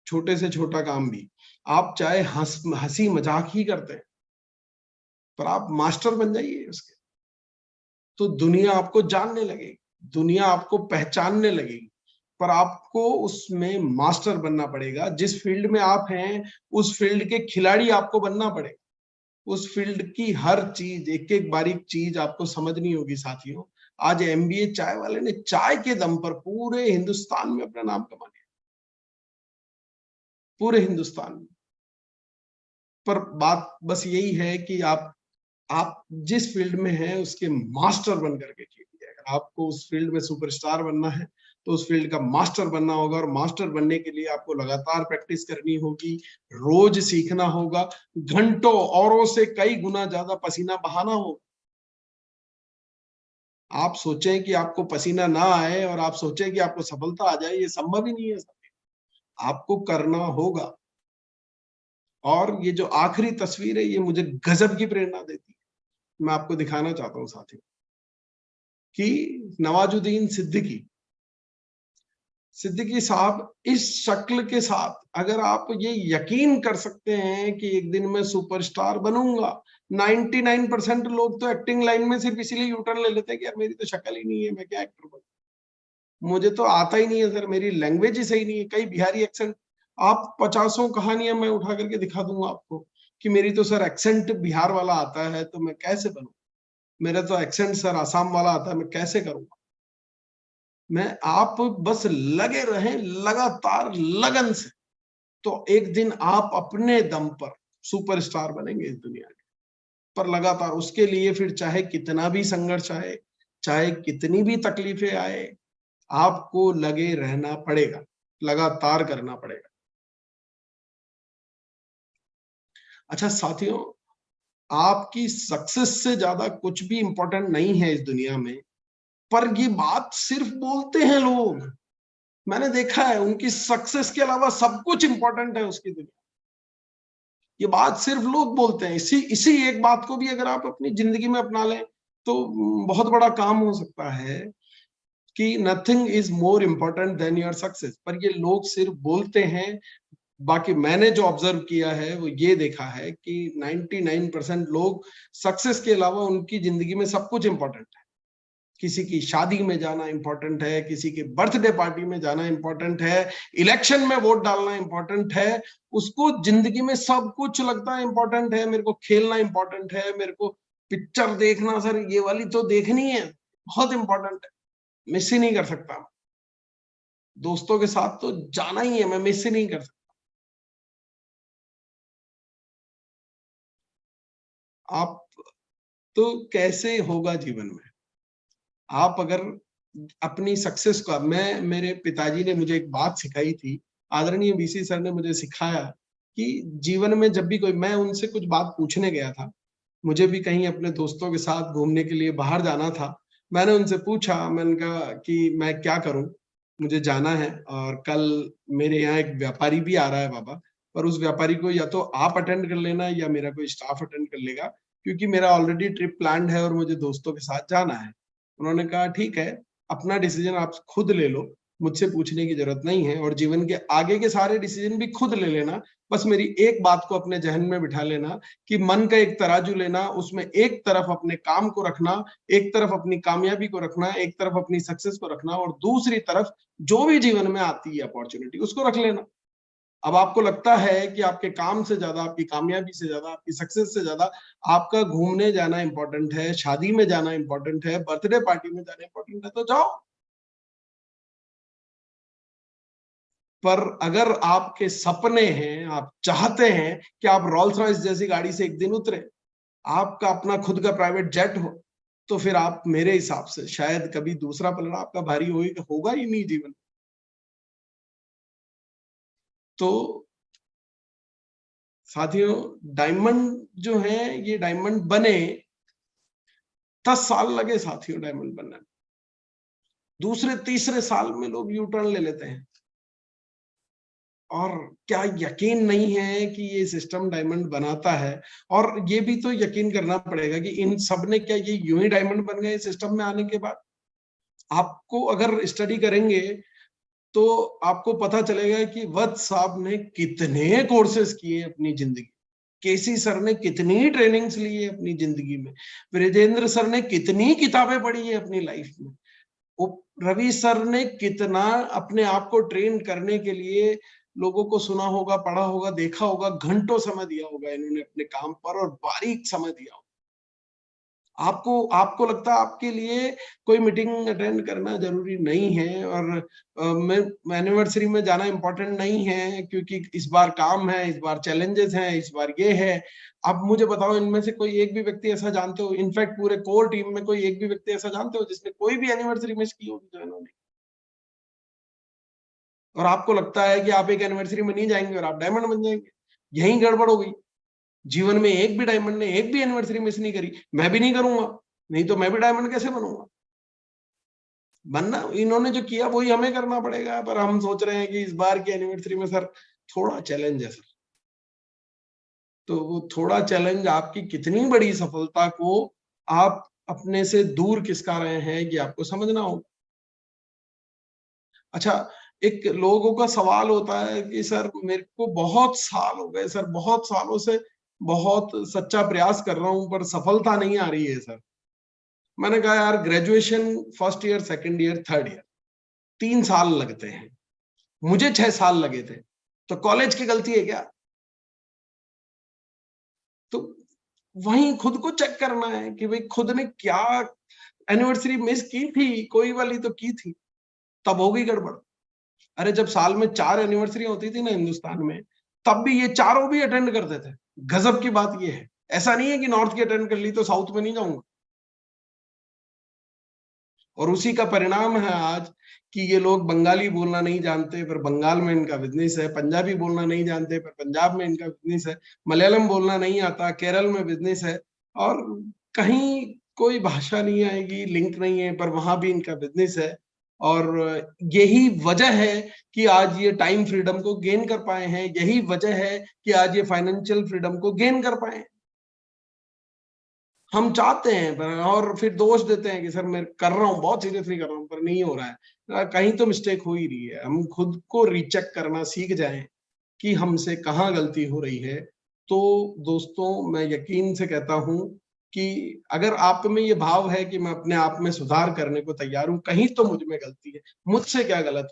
छोटे से छोटा काम भी, आप चाहे हंसी मजाक ही करते हैं, पर आप मास्टर बन जाइए उसके, तो दुनिया आपको जानने लगेगी, दुनिया आपको पहचानने लगेगी। पर आपको उसमें मास्टर बनना पड़ेगा। जिस फील्ड में आप हैं, उस फील्ड के खिलाड़ी आपको बनना पड़ेगा। उस फील्ड की हर चीज, एक एक बारीक चीज आपको समझनी होगी साथियों। आज एमबीए चाय वाले ने चाय के दम पर पूरे हिंदुस्तान में अपना नाम कमा लिया, पूरे हिंदुस्तान में। पर बात बस यही है कि आप जिस फील्ड में हैं उसके मास्टर बन करके कीजिए। अगर आपको उस फील्ड में सुपरस्टार बनना है तो उस फील्ड का मास्टर बनना होगा, और मास्टर बनने के लिए आपको लगातार प्रैक्टिस करनी होगी, रोज सीखना होगा, घंटों औरों से कई गुना ज्यादा पसीना बहाना होगा। आप सोचें कि आपको पसीना ना आए और आप सोचें कि आपको सफलता आ जाए, ये संभव ही नहीं है। आपको करना होगा। और ये जो आखिरी तस्वीर है, ये मुझे गजब की प्रेरणा देती है। मैं आपको दिखाना चाहता हूँ साथियों कि नवाजुद्दीन सिद्दीकी सिद्दीकी साहब इस शक्ल के साथ, अगर आप ये यकीन कर सकते हैं कि एक दिन मैं सुपरस्टार बनूंगा। 99% लोग तो एक्टिंग लाइन में सिर्फ इसीलिए यूटर्न ले लेते हैं कि यार मेरी तो शक्ल ही नहीं है, मैं क्या एक्टर बनूं, मुझे तो आता ही नहीं है सर, मेरी लैंग्वेज ही सही नहीं है, कई बिहारी एक्सेंट। आप पचासों कहानियां मैं उठा करके दिखा दूंगा आपको कि मेरी तो सर एक्सेंट बिहार वाला आता है, तो मैं कैसे बनूं, मेरा तो एक्सेंट सर आसाम वाला आता है, मैं कैसे करूंगा। मैं आप बस लगे रहें लगातार लगन से, तो एक दिन आप अपने दम पर सुपरस्टार बनेंगे इस दुनिया के। पर लगातार उसके लिए फिर चाहे कितना भी संघर्ष आए, चाहे कितनी भी तकलीफें आए, आपको लगे रहना पड़ेगा, लगातार करना पड़ेगा। अच्छा साथियों, आपकी सक्सेस से ज्यादा कुछ भी इंपॉर्टेंट नहीं है इस दुनिया में। पर ये बात सिर्फ बोलते हैं लोग। मैंने देखा है उनकी सक्सेस के अलावा सब कुछ इंपॉर्टेंट है उसकी दुनिया। ये बात सिर्फ लोग बोलते हैं। इसी इसी एक बात को भी अगर आप अपनी जिंदगी में अपना लें तो बहुत बड़ा काम हो सकता है कि nothing is more important then your success. पर ये लोग सिर्फ बोलते हैं। बाकी मैंने जो ऑब्जर्व किया है वो ये देखा है कि 99% लोग सक्सेस के अलावा उनकी जिंदगी में सब कुछ इंपॉर्टेंट है। किसी की शादी में जाना इंपॉर्टेंट है, किसी के बर्थडे पार्टी में जाना इंपॉर्टेंट है, इलेक्शन में वोट डालना इंपॉर्टेंट है। उसको जिंदगी में सब कुछ लगता है इंपॉर्टेंट है। मेरे को खेलना इंपॉर्टेंट है, मेरे को पिक्चर देखना, सर ये वाली तो देखनी है, बहुत इंपॉर्टेंट है, मिस ही नहीं कर सकता। दोस्तों के साथ तो जाना ही है, मैं मिस ही नहीं कर सकता। आप तो कैसे होगा जीवन में, आप अगर अपनी सक्सेस का, मैं, मेरे पिताजी ने मुझे एक बात सिखाई थी, आदरणीय बीसी सर ने मुझे सिखाया कि जीवन में जब भी कोई, मैं उनसे कुछ बात पूछने गया था, मुझे भी कहीं अपने दोस्तों के साथ घूमने के लिए बाहर जाना था। मैंने उनसे पूछा, मैंने कहा कि मैं क्या करूं, मुझे जाना है और कल मेरे यहाँ एक व्यापारी भी आ रहा है बाबा, पर उस व्यापारी को या तो आप अटेंड कर लेना या मेरा कोई स्टाफ अटेंड कर लेगा, क्योंकि मेरा ऑलरेडी ट्रिप प्लान्ड है और मुझे दोस्तों के साथ जाना है। उन्होंने कहा ठीक है, अपना डिसीजन आप खुद ले लो, मुझसे पूछने की जरूरत नहीं है, और जीवन के आगे के सारे डिसीजन भी खुद ले लेना। बस मेरी एक बात को अपने जहन में बिठा लेना कि मन का एक तराजू लेना, उसमें एक तरफ अपने काम को रखना, एक तरफ अपनी कामयाबी को रखना, एक तरफ अपनी सक्सेस को रखना, और दूसरी तरफ जो भी जीवन में आती है अपॉर्चुनिटी उसको रख लेना। अब आपको लगता है कि आपके काम से ज्यादा, आपकी कामयाबी से ज्यादा, आपकी सक्सेस से ज्यादा आपका घूमने जाना इंपॉर्टेंट है, शादी में जाना इंपॉर्टेंट है, बर्थडे पार्टी में जाना इंपॉर्टेंट है, तो जाओ। पर अगर आपके सपने हैं, आप चाहते हैं कि आप रोल्स रॉयस जैसी गाड़ी से एक दिन उतरे, आपका अपना खुद का प्राइवेट जेट हो, तो फिर आप मेरे हिसाब से शायद कभी दूसरा पलड़ा आपका भारी होगा ही नहीं जीवन। तो साथियों डायमंड जो है, ये डायमंड बने 10 साल लगे साथियों डायमंड बनने में। दूसरे तीसरे साल में लोग यू टर्न ले लेते हैं। और क्या यकीन नहीं है कि ये सिस्टम डायमंड बनाता है? और ये भी तो यकीन करना पड़ेगा कि इन सब ने क्या ये यूं ही डायमंड बन गए सिस्टम में आने के बाद? आपको अगर स्टडी करेंगे तो आपको पता चलेगा कि वत्स साहब ने कितने कोर्सेज किए अपनी जिंदगी, केसी सर ने कितनी ट्रेनिंग्स ली है अपनी जिंदगी में, ब्रिजेंद्र सर ने कितनी किताबें पढ़ी है अपनी लाइफ में, रवि सर ने कितना अपने आप को ट्रेन करने के लिए लोगों को सुना होगा, पढ़ा होगा, देखा होगा, घंटों समय दिया होगा इन्होंने अपने काम पर और बारीक समय दिया होगा। आपको आपको लगता है आपके लिए कोई मीटिंग अटेंड करना जरूरी नहीं है और मैं एनिवर्सरी में जाना इंपॉर्टेंट नहीं है क्योंकि इस बार काम है, इस बार चैलेंजेस हैं, इस बार ये है। अब मुझे बताओ इनमें से कोई एक भी व्यक्ति ऐसा जानते हो, इनफैक्ट पूरे कोर टीम में कोई एक भी व्यक्ति ऐसा जानते हो जिसने कोई भी एनिवर्सरी मिस की होगी जो इन्होंने? और आपको लगता है कि आप एक एनिवर्सरी में नहीं जाएंगे और आप डायमंड बन जाएंगे? यही गड़बड़ हो गई। जीवन में एक भी डायमंड ने एक भी एनिवर्सरी मिस नहीं करी, मैं भी नहीं करूंगा, नहीं तो मैं भी डायमंड कैसे बनूंगा? बनना इन्होंने जो किया वही हमें करना पड़ेगा, पर हम सोच रहे हैं कि इस बार की एनिवर्सरी में सर थोड़ा चैलेंज है सर। तो वो थोड़ा चैलेंज आपकी कितनी बड़ी सफलता को आप अपने से दूर खिसका रहे हैं ये आपको समझना होगा। अच्छा, एक लोगों का सवाल होता है कि सर मेरे को बहुत साल हो गए सर, बहुत सालों से बहुत सच्चा प्रयास कर रहा हूं पर सफलता नहीं आ रही है सर। मैंने कहा यार graduation first year, second year, third year 3 साल लगते हैं, मुझे 6 साल लगे थे, तो कॉलेज की गलती है क्या? तो वहीं खुद को चेक करना है कि भाई खुद ने क्या एनिवर्सरी मिस की थी, कोई वाली तो की थी, तब हो गई गड़बड़। अरे जब साल में 4 एनिवर्सरी होती थी ना हिंदुस्तान में, तब भी ये चारों भी अटेंड करते थे। गजब की बात ये है, ऐसा नहीं है कि नॉर्थ की अटेंड कर ली तो साउथ में नहीं जाऊंगा। और उसी का परिणाम है आज कि ये लोग बंगाली बोलना नहीं जानते पर बंगाल में इनका बिजनेस है, पंजाबी बोलना नहीं जानते पर पंजाब में इनका बिजनेस है, मलयालम बोलना नहीं आता केरल में बिजनेस है, और कहीं कोई भाषा नहीं आएगी, लिंक नहीं है, पर वहां भी इनका बिजनेस है। और यही वजह है कि आज ये टाइम फ्रीडम को गेन कर पाए हैं, यही वजह है कि आज ये फाइनेंशियल फ्रीडम को गेन कर पाए हैं। हम चाहते हैं पर और फिर दोष देते हैं कि सर मैं कर रहा हूँ, बहुत सीरियसली कर रहा हूँ, पर नहीं हो रहा है। कहीं तो मिस्टेक हो ही रही है। हम खुद को रीचेक करना सीख जाएं कि हमसे कहाँ गलती हो रही है। तो दोस्तों मैं यकीन से कहता हूँ कि अगर आप में ये भाव है कि मैं अपने आप में सुधार करने को तैयार हूँ, कहीं तो मुझ में गलती है, मुझसे क्या गलत,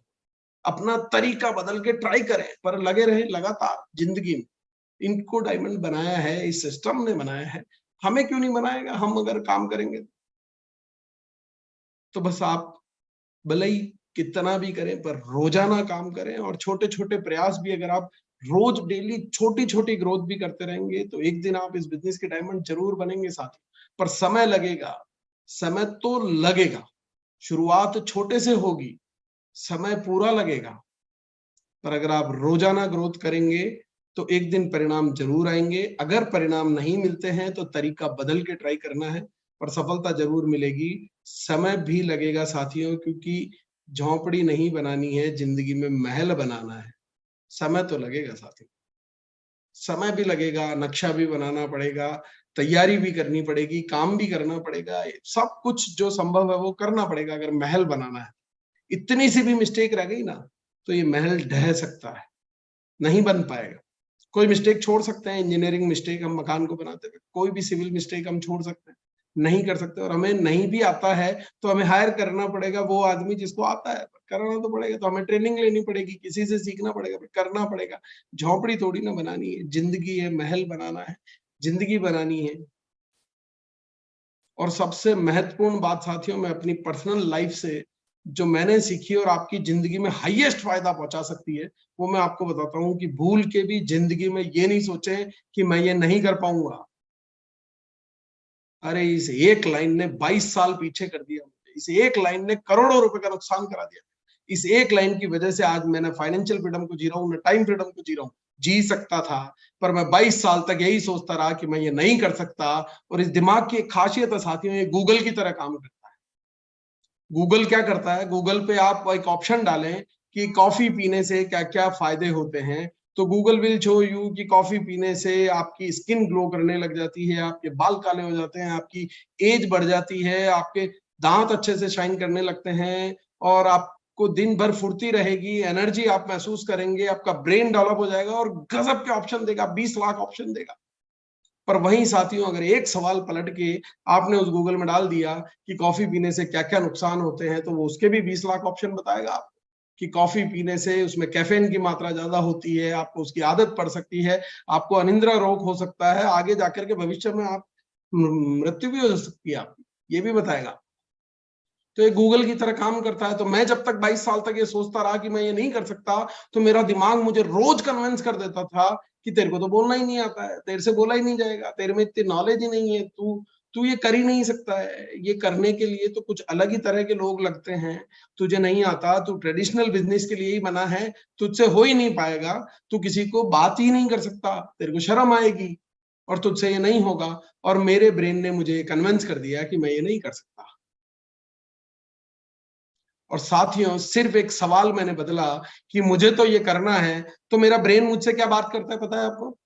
अपना तरीका बदल के ट्राई करें, पर लगे रहे लगातार जिंदगी में। इनको डायमंड बनाया है, इस सिस्टम ने बनाया है, हमें क्यों नहीं बनाएगा? हम अगर काम करेंगे तो बस आप भले ही कितना भी करें पर रोजाना काम करें, और छोटे छोटे प्रयास भी अगर आप रोज डेली छोटी छोटी ग्रोथ भी करते रहेंगे तो एक दिन आप इस बिजनेस के डायमंड जरूर बनेंगे साथी। पर समय लगेगा, समय तो लगेगा, शुरुआत छोटे से होगी, समय पूरा लगेगा, पर अगर आप रोजाना ग्रोथ करेंगे तो एक दिन परिणाम जरूर आएंगे। अगर परिणाम नहीं मिलते हैं तो तरीका बदल के ट्राई करना है, पर सफलता जरूर मिलेगी। समय भी लगेगा साथियों, क्योंकि झोंपड़ी नहीं बनानी है, जिंदगी में महल बनाना है। समय तो लगेगा साथियों, समय भी लगेगा, नक्शा भी बनाना पड़ेगा, तैयारी भी करनी पड़ेगी, काम भी करना पड़ेगा, सब कुछ जो संभव है वो करना पड़ेगा अगर महल बनाना है। इतनी सी भी मिस्टेक रह गई ना तो ये महल ढह सकता है, नहीं बन पाएगा। कोई मिस्टेक छोड़ सकते हैं, इंजीनियरिंग मिस्टेक हम मकान को बनाते हुए, कोई भी सिविल मिस्टेक हम छोड़ सकते हैं, नहीं कर सकते। और हमें नहीं भी आता है तो हमें हायर करना पड़ेगा वो आदमी जिसको आता है, करना तो पड़ेगा, तो हमें ट्रेनिंग लेनी पड़ेगी, किसी से सीखना पड़ेगा, करना पड़ेगा। झोपड़ी थोड़ी ना बनानी है, जिंदगी है, महल बनाना है, जिंदगी बनानी है। और सबसे महत्वपूर्ण बात साथियों, मैं अपनी पर्सनल लाइफ से जो मैंने सीखी और आपकी जिंदगी में हाईएस्ट फायदा पहुंचा सकती है, वो मैं आपको बताता हूं कि भूल के भी जिंदगी में ये नहीं सोचें कि मैं ये नहीं कर पाऊंगा। अरे इस एक लाइन ने 22 साल पीछे कर दिया मुझे, इस एक लाइन ने करोड़ों रुपए का नुकसान करा दिया। इस एक लाइन की वजह से आज मैंने फाइनेंशियल फ्रीडम को जी रहा हूँ, मैं टाइम फ्रीडम को जी रहा हूँ। जी सकता था, पर मैं 22 साल तक यही सोचता रहा कि मैं ये नहीं कर सकता। और इस दिमाग की एक खासियत है साथियों, ये गूगल की तरह काम करता है। गूगल क्या करता है, गूगल पे आप एक ऑप्शन डालें कि कॉफी पीने से क्या-क्या फायदे होते हैं, तो गूगल विल शो यू कि कॉफी पीने से आपकी स्किन ग्लो करने लग जाती है, आपके बाल काले हो जाते हैं, आपकी एज बढ़ जाती है, आपके दांत अच्छे से शाइन करने लगते हैं और आपको दिन भर फुर्ती रहेगी, एनर्जी आप महसूस करेंगे, आपका ब्रेन डेवलप हो जाएगा और गजब के ऑप्शन देगा, 20 लाख ऑप्शन देगा। पर वहीं साथियों, अगर एक सवाल पलट के आपने उस गूगल में डाल दिया कि कॉफी पीने से क्या-क्या नुकसान होते हैं, तो वो उसके भी 20 लाख ऑप्शन बताएगा आपको कि कॉफी पीने से उसमें कैफीन की मात्रा ज़्यादा होती है, आपको उसकी आदत पड़ सकती है, आपको अनिद्रा रोग हो सकता है, आगे जाकर के भविष्य में आप मृत्यु भी हो सकती है आपकी, ये भी बताएगा। तो ये गूगल की तरह काम करता है। तो मैं जब तक 22 साल तक ये सोचता रहा कि मैं ये नहीं कर सकता, तो मेरा दिमाग मुझे रोज कन्विंस कर देता था कि तेरे को तो बोलना ही नहीं आता है, तेरे से बोला ही नहीं जाएगा, तेरे में इतनी नॉलेज ही नहीं है, तू तू ये कर ही नहीं सकता है। ये करने के लिए तो कुछ अलग ही तरह के लोग लगते हैं, तुझे नहीं आता, तू ट्रेडिशनल बिज़नेस के लिए ही बना है, तुझसे हो ही नहीं पाएगा, तू किसी को बात ही नहीं कर सकता, तेरे को शर्म आएगी और तुझसे ये नहीं होगा। और मेरे ब्रेन ने मुझे कन्विंस कर दिया कि मैं ये नहीं कर सकता। और साथियों, सिर्फ एक सवाल मैंने बदला कि मुझे तो ये करना है, तो मेरा ब्रेन मुझसे क्या बात करता है पता है आपको?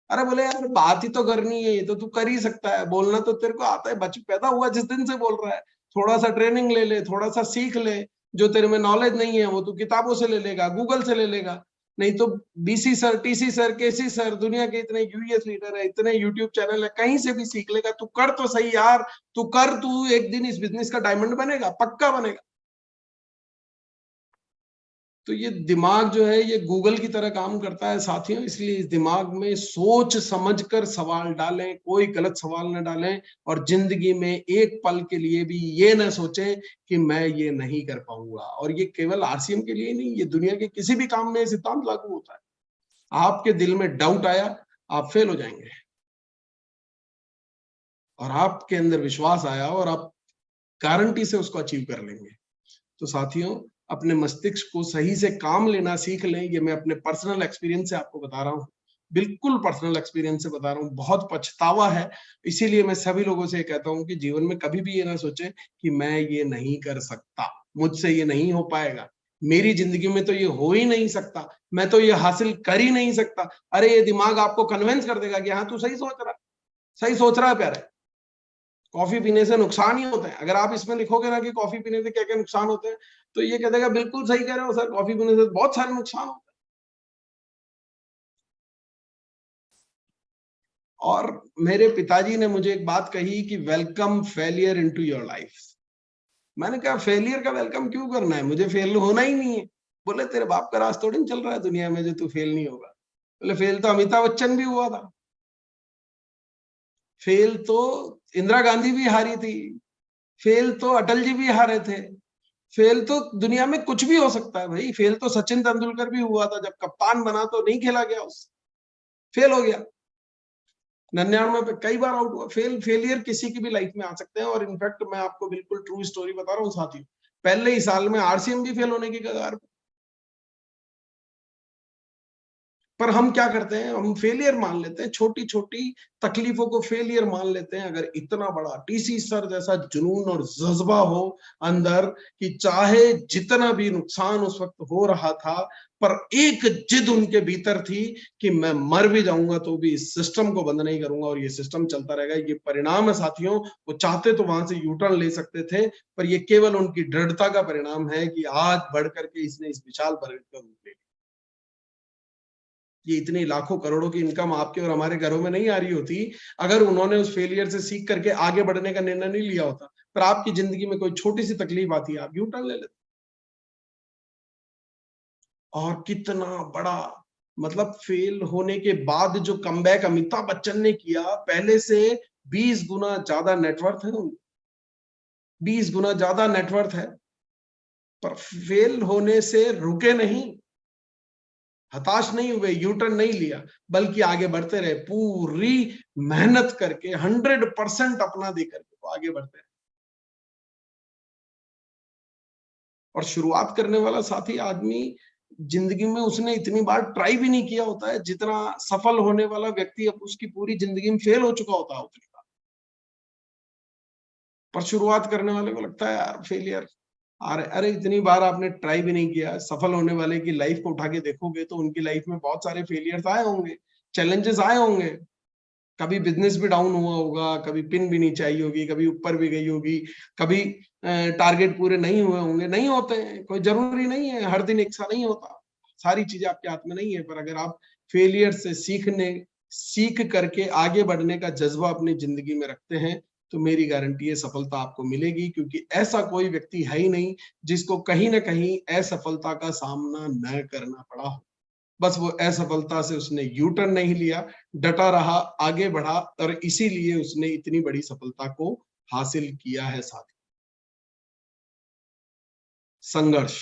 अरे बोले यार बात ही तो करनी है, ये तो तू कर ही सकता है, बोलना तो तेरे को आता है, बच पैदा हुआ जिस दिन से बोल रहा है, थोड़ा-सा ट्रेनिंग ले ले, थोड़ा-सा सीख ले, जो तेरे में नॉलेज नहीं है वो तू किताबों से ले लेगा, गूगल से ले लेगा, नहीं तो बीसी सर, टीसी सर, केसी सर, दुनिया के इतने यूएस लीडर है, इतने यूट्यूब चैनल है, कहीं से भी सीख लेगा, तू कर तो सही यार, तू कर, तू एक दिन इस बिज़नेस का डायमंड बनेगा, पक्का बनेगा। तो ये दिमाग जो है ये गूगल की तरह काम करता है साथियों, इसलिए इस दिमाग में सोच समझ कर सवाल डालें, कोई गलत सवाल ना डालें और जिंदगी में एक पल के लिए भी ये ना सोचें कि मैं ये नहीं कर पाऊंगा। और ये केवल आरसीएम के लिए नहीं, ये दुनिया के किसी भी काम में ये सिद्धांत लागू होता है। आपके दिल में डाउट आया, आप फेल हो जाएंगे। और आपके अंदर विश्वास आया और आप गारंटी से उसको अचीव कर लेंगे। तो साथियों, अपने मस्तिष्क को सही से काम लेना सीख लें, ये मैं अपने पर्सनल एक्सपीरियंस से आपको बता रहा हूँ। बिल्कुल पर्सनल एक्सपीरियंस से बता रहा हूँ, बहुत पछतावा है। इसीलिए मैं सभी लोगों से ये कहता हूँ कि जीवन में कभी भी ये ना सोचें कि मैं ये नहीं कर सकता, मुझसे ये नहीं हो पाएगा, मेरी ज़िंदगी में तो ये हो ही नहीं सकता, मैं तो ये हासिल कर ही नहीं सकता। अरे ये दिमाग आपको कन्विंस कर देगा कि हाँ, तू सही सोच रहा है, सही सोच रहा है प्यारे। कॉफ़ी पीने से नुकसान ही होते हैं। अगर आप इसमें लिखोगे ना कि कॉफ़ी पीने से क्या-क्या नुकसान होते हैं, तो ये कह देगा बिल्कुल सही कह रहे हो सर, कॉफ़ी पीने से बहुत सारे नुकसान होते हैं। और मेरे पिताजी ने मुझे एक बात कही कि welcome failure into your life. मैंने कहा फेलियर का वेलकम क्यों करना है? मुझे फेल होना ही नहीं है। बोले तेरे बाप का राज थोड़ी ना चल रहा है दुनिया में जो तू फेल नहीं होगा। बोले फेल तो अमिताभ बच्चन भी हुआ था। फेल तो इंदिरा गांधी भी हारी थी। फेल तो अटल जी भी हारे थे। फेल तो दुनिया में कुछ भी हो सकता है भाई। फेल तो सचिन तेंदुलकर भी हुआ था, जब कप्तान बना तो नहीं खेला गया उससे, फेल हो गया। 99 पे कई बार आउट हुआ। फेलियर किसी की भी लाइफ में आ सकते हैं। और इनफैक्ट मैं आपको बिल्कुल ट्रू स्टोरी बता रहा हूँ साथियों, पहले ही साल में आरसीएम भी फेल होने की कगार पे। पर हम क्या करते हैं, हम फेलियर मान लेते हैं, छोटी-छोटी तकलीफों को फेलियर मान लेते हैं। अगर इतना बड़ा टीसी सर जैसा जुनून और जज़्बा हो अंदर कि चाहे जितना भी नुकसान उस वक़्त हो रहा था, पर एक जिद उनके भीतर थी कि मैं मर भी जाऊँगा तो भी इस सिस्टम को बंद नहीं करूँगा और ये सिस्टम चलता रहेगा। ये परिणाम है साथियों, वो चाहते तो वहाँ से यू टर्न ले सकते थे, पर ये केवल उनकी दृढ़ता का परिणाम है कि आज बढ़ कर के इसने इस विशाल पर्वत का रूप ले लिया। ये इतनी लाखों करोड़ों की इनकम आपके और हमारे घरों में नहीं आ रही होती अगर उन्होंने उस फेलियर से सीख करके आगे बढ़ने का निर्णय नहीं लिया होता। पर आपकी जिंदगी में कोई छोटी सी तकलीफ आती है, आप यू टर्न ले लेते। और कितना बड़ा, मतलब फेल होने के बाद जो कमबैक अमिताभ बच्चन ने किया, पहले से 20 गुना ज्यादा नेटवर्थ है उनका, 20 गुना ज्यादा नेटवर्थ है। पर फेल होने से रुके नहीं, हताश नहीं हुए, यू टर्न नहीं लिया, बल्कि आगे बढ़ते रहे, पूरी मेहनत करके 100% अपना दे करके वो आगे बढ़ते रहे। और शुरुआत करने वाला साथी आदमी जिंदगी में उसने इतनी बार ट्राई भी नहीं किया होता है जितना सफल होने वाला व्यक्ति अब उसकी पूरी जिंदगी में फेल हो चुका होता है उतनी बार। पर शुरुआत करने वाले को लगता है यार फेलियर, अरे अरे इतनी बार आपने ट्राई भी नहीं किया। सफल होने वाले की लाइफ को उठा के देखोगे तो उनकी लाइफ में बहुत सारे फेलियर्स आए होंगे, चैलेंजेस आए होंगे। कभी बिजनेस भी डाउन हुआ होगा, कभी पिन भी नीचे आई होगी, कभी ऊपर भी गई होगी, कभी टारगेट पूरे नहीं हुए होंगे, नहीं होते हैं, कोई जरूरी नहीं है, हर दिन एक सा नहीं होता। सारी चीजें आपके हाथ में नहीं है, पर अगर आप फेलियर से सीख करके आगे बढ़ने का जज्बा अपनी जिंदगी में रखते हैं तो मेरी गारंटी है सफलता आपको मिलेगी, क्योंकि ऐसा कोई व्यक्ति है ही नहीं जिसको कहीं ना कहीं असफलता का सामना न करना पड़ा हो। बस वो असफलता से उसने यू टर्न नहीं लिया, डटा रहा, आगे बढ़ा, और इसीलिए उसने इतनी बड़ी सफलता को हासिल किया है। साथ संघर्ष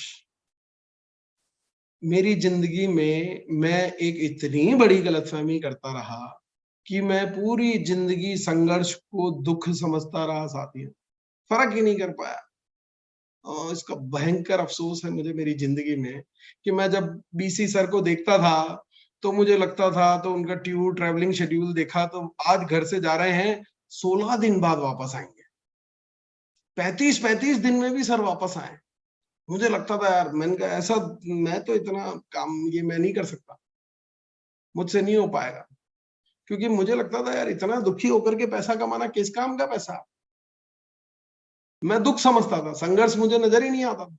मेरी जिंदगी में मैं एक इतनी बड़ी गलतफहमी करता रहा कि मैं पूरी जिंदगी संघर्ष को दुख समझता रहा साथियों, फर्क ही नहीं कर पाया। इसका भयंकर अफसोस है मुझे मेरी जिंदगी में कि मैं जब बीसी सर को देखता था तो मुझे लगता था, तो उनका ट्रैवलिंग शेड्यूल देखा तो आज घर से जा रहे हैं, 16 दिन बाद वापस आएंगे, 35-35 दिन में भी सर वापस आए। मुझे लगता था यार, मैंने कहा ऐसा मैं तो इतना काम ये मैं नहीं कर सकता, मुझसे नहीं हो पाएगा। क्योंकि मुझे लगता था यार इतना दुखी होकर के पैसा कमाना किस काम का पैसा। मैं दुख समझता था, संघर्ष मुझे नजर ही नहीं आता था।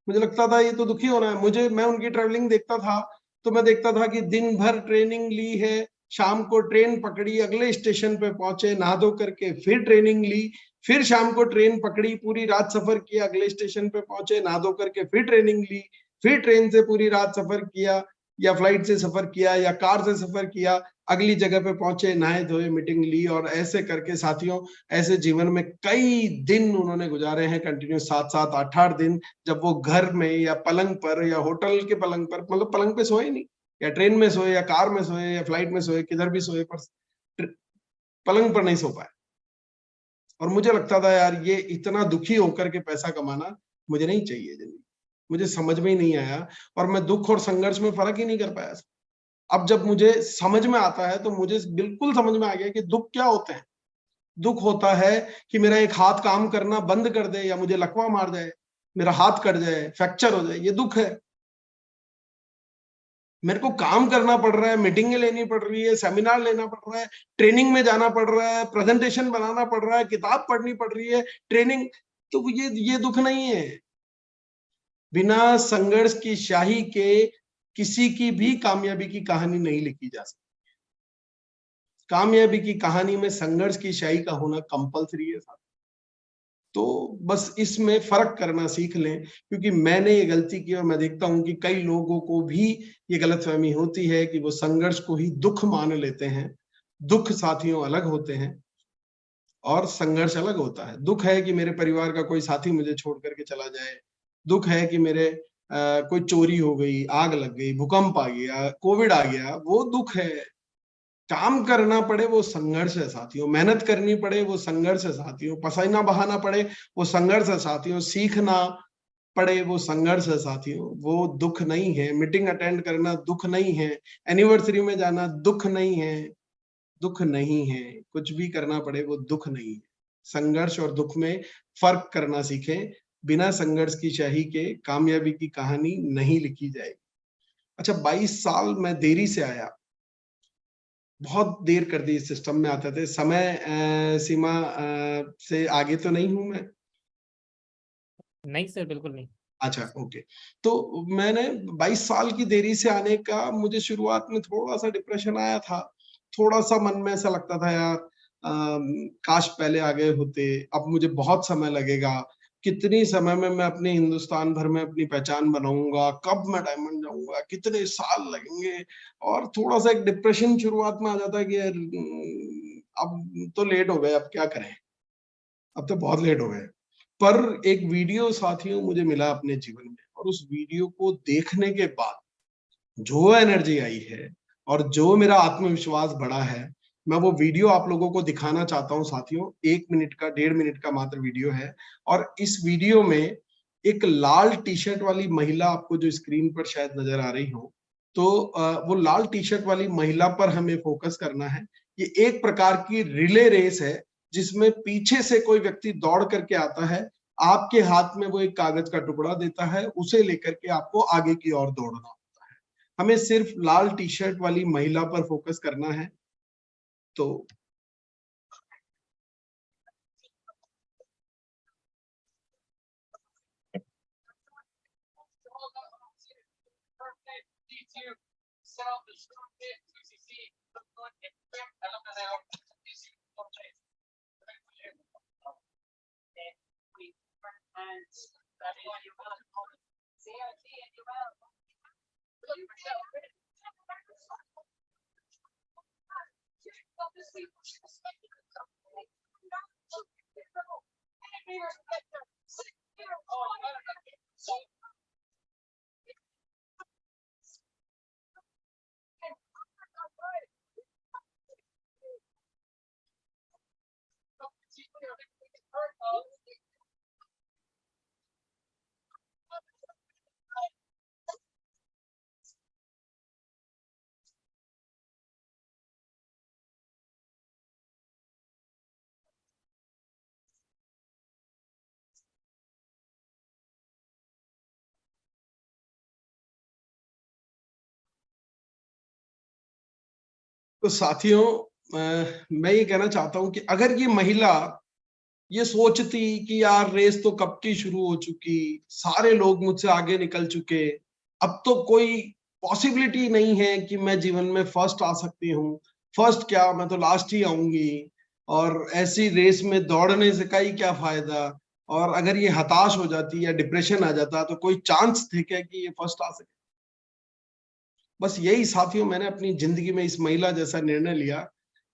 मुझे लगता था ये तो दुखी होना है मुझे। मैं उनकी ट्रैवलिंग देखता था तो मैं देखता था कि दिन भर ट्रेनिंग ली है, शाम को ट्रेन पकड़ी, अगले स्टेशन पे पहुंचे, नहा धो करके फिर ट्रेनिंग ली, फिर शाम को ट्रेन पकड़ी, पूरी रात सफर किया, अगले स्टेशन पे पहुंचे, नहा धो करके फिर ट्रेनिंग ली, फिर ट्रेन से पूरी रात सफर किया या फ्लाइट से सफर किया या कार से सफर किया, अगली जगह पे पहुंचे, नहाए धोए, मीटिंग ली, और ऐसे करके साथियों ऐसे जीवन में कई दिन उन्होंने गुजारे हैं कंटिन्यू, 7-7 8-8 दिन, जब वो घर में या पलंग पर या होटल के पलंग पर, मतलब पलंग पे सोए नहीं, या ट्रेन में सोए या कार में सोए या फ्लाइट में सोए, किधर भी सोए, पर पलंग पर नहीं सो पाए। और मुझे लगता था यार ये इतना दुखी होकर के पैसा कमाना मुझे नहीं चाहिए जिंदगी, मुझे समझ में ही नहीं आया, और मैं दुख और संघर्ष में फर्क ही नहीं कर पाया। अब जब मुझे समझ में आता है तो मुझे बिल्कुल समझ में आ गया कि दुख क्या होते हैं। दुख होता है कि मेरा एक हाथ काम करना बंद कर दे, या मुझे लकवा मार जाए, मेरा हाथ कट जाए, फ्रैक्चर हो जाए, ये दुख है। मेरे को काम करना पड़ रहा है, मीटिंगें लेनी पड़ रही है, सेमिनार लेना पड़ रहा है, ट्रेनिंग में जाना पड़ रहा है, प्रेजेंटेशन बनाना पड़ रहा है, किताब पढ़नी पड़ रही है, ट्रेनिंग, तो ये दुख नहीं है। बिना संघर्ष की स्याही के किसी की भी कामयाबी की कहानी नहीं लिखी जा सकती। कामयाबी की कहानी में संघर्ष की स्याही का होना कंपलसरी है। तो बस इसमें फर्क करना सीख लें, क्योंकि मैंने ये गलती की और मैं देखता हूं कि कई लोगों को भी ये गलतफहमी होती है कि वो संघर्ष को ही दुख मान लेते हैं। दुख साथियों अलग होते हैं और संघर्ष अलग होता है। दुख है कि मेरे परिवार का कोई साथी मुझे छोड़ करके चला जाए, दुख है कि मेरे कोई चोरी हो गई, आग लग गई, भूकंप आ गया, कोविड आ गया, वो दुख है। काम करना पड़े वो संघर्ष है साथियों, मेहनत करनी पड़े वो संघर्ष है साथियों, पसीना बहाना पड़े वो संघर्ष है साथियों, सीखना पड़े वो संघर्ष है साथियों, वो दुख नहीं है। मीटिंग अटेंड करना दुख नहीं है, एनिवर्सरी में जाना दुख नहीं है, दुख नहीं है। कुछ भी करना पड़े वो दुख नहीं है। संघर्ष और दुख में फर्क करना सीखें। बिना संघर्ष की स्याही के कामयाबी की कहानी नहीं लिखी जाएगी। अच्छा, 22 साल मैं देरी से आया, बहुत देर कर दी इस सिस्टम में आते थे। समय सीमा से आगे तो नहीं हूं मैं? नहीं सर, बिल्कुल नहीं। अच्छा, ओके। तो मैंने 22 साल की देरी से आने का, मुझे शुरुआत में थोड़ा सा डिप्रेशन आया था, थोड़ा सा मन में ऐसा लगता था यार काश पहले आ गए होते, अब मुझे बहुत समय लगेगा, कितनी समय में मैं अपने हिंदुस्तान भर में अपनी पहचान बनाऊंगा, कब मैं डायमंड जाऊंगा, कितने साल लगेंगे। और थोड़ा सा एक डिप्रेशन शुरुआत में आ जाता है कि यार अब तो लेट हो गए, अब क्या करें, अब तो बहुत लेट हो गए। पर एक वीडियो साथियों मुझे मिला अपने जीवन में, और उस वीडियो को देखने के बाद जो एनर्जी आई है और जो मेरा आत्मविश्वास बढ़ा है, मैं वो वीडियो आप लोगों को दिखाना चाहता हूँ साथियों। 1 मिनट का, 1.5 मिनट का मात्र वीडियो है, और इस वीडियो में एक लाल टी शर्ट वाली महिला आपको जो स्क्रीन पर शायद नजर आ रही हो, तो वो लाल टी शर्ट वाली महिला पर हमें फोकस करना है। ये एक प्रकार की रिले रेस है जिसमें पीछे से कोई व्यक्ति दौड़ करके आता है, आपके हाथ में वो एक कागज का टुकड़ा देता है, उसे लेकर के आपको आगे की ओर दौड़ना होता है। हमें सिर्फ लाल टी शर्ट वाली महिला पर फोकस करना है। तो साथियों, मैं ये कहना चाहता हूं कि अगर ये महिला ये सोचती कि यार रेस तो कब की शुरू हो चुकी, सारे लोग मुझसे आगे निकल चुके, अब तो कोई पॉसिबिलिटी नहीं है कि मैं जीवन में फर्स्ट आ सकती हूँ, फर्स्ट क्या मैं तो लास्ट ही आऊंगी, और ऐसी रेस में दौड़ने से का ही क्या फायदा, और अगर ये हताश हो जाती या डिप्रेशन आ जाता तो कोई चांस थे क्या कि ये फर्स्ट आ सके। बस यही साथियों, मैंने अपनी जिंदगी में इस महिला जैसा निर्णय लिया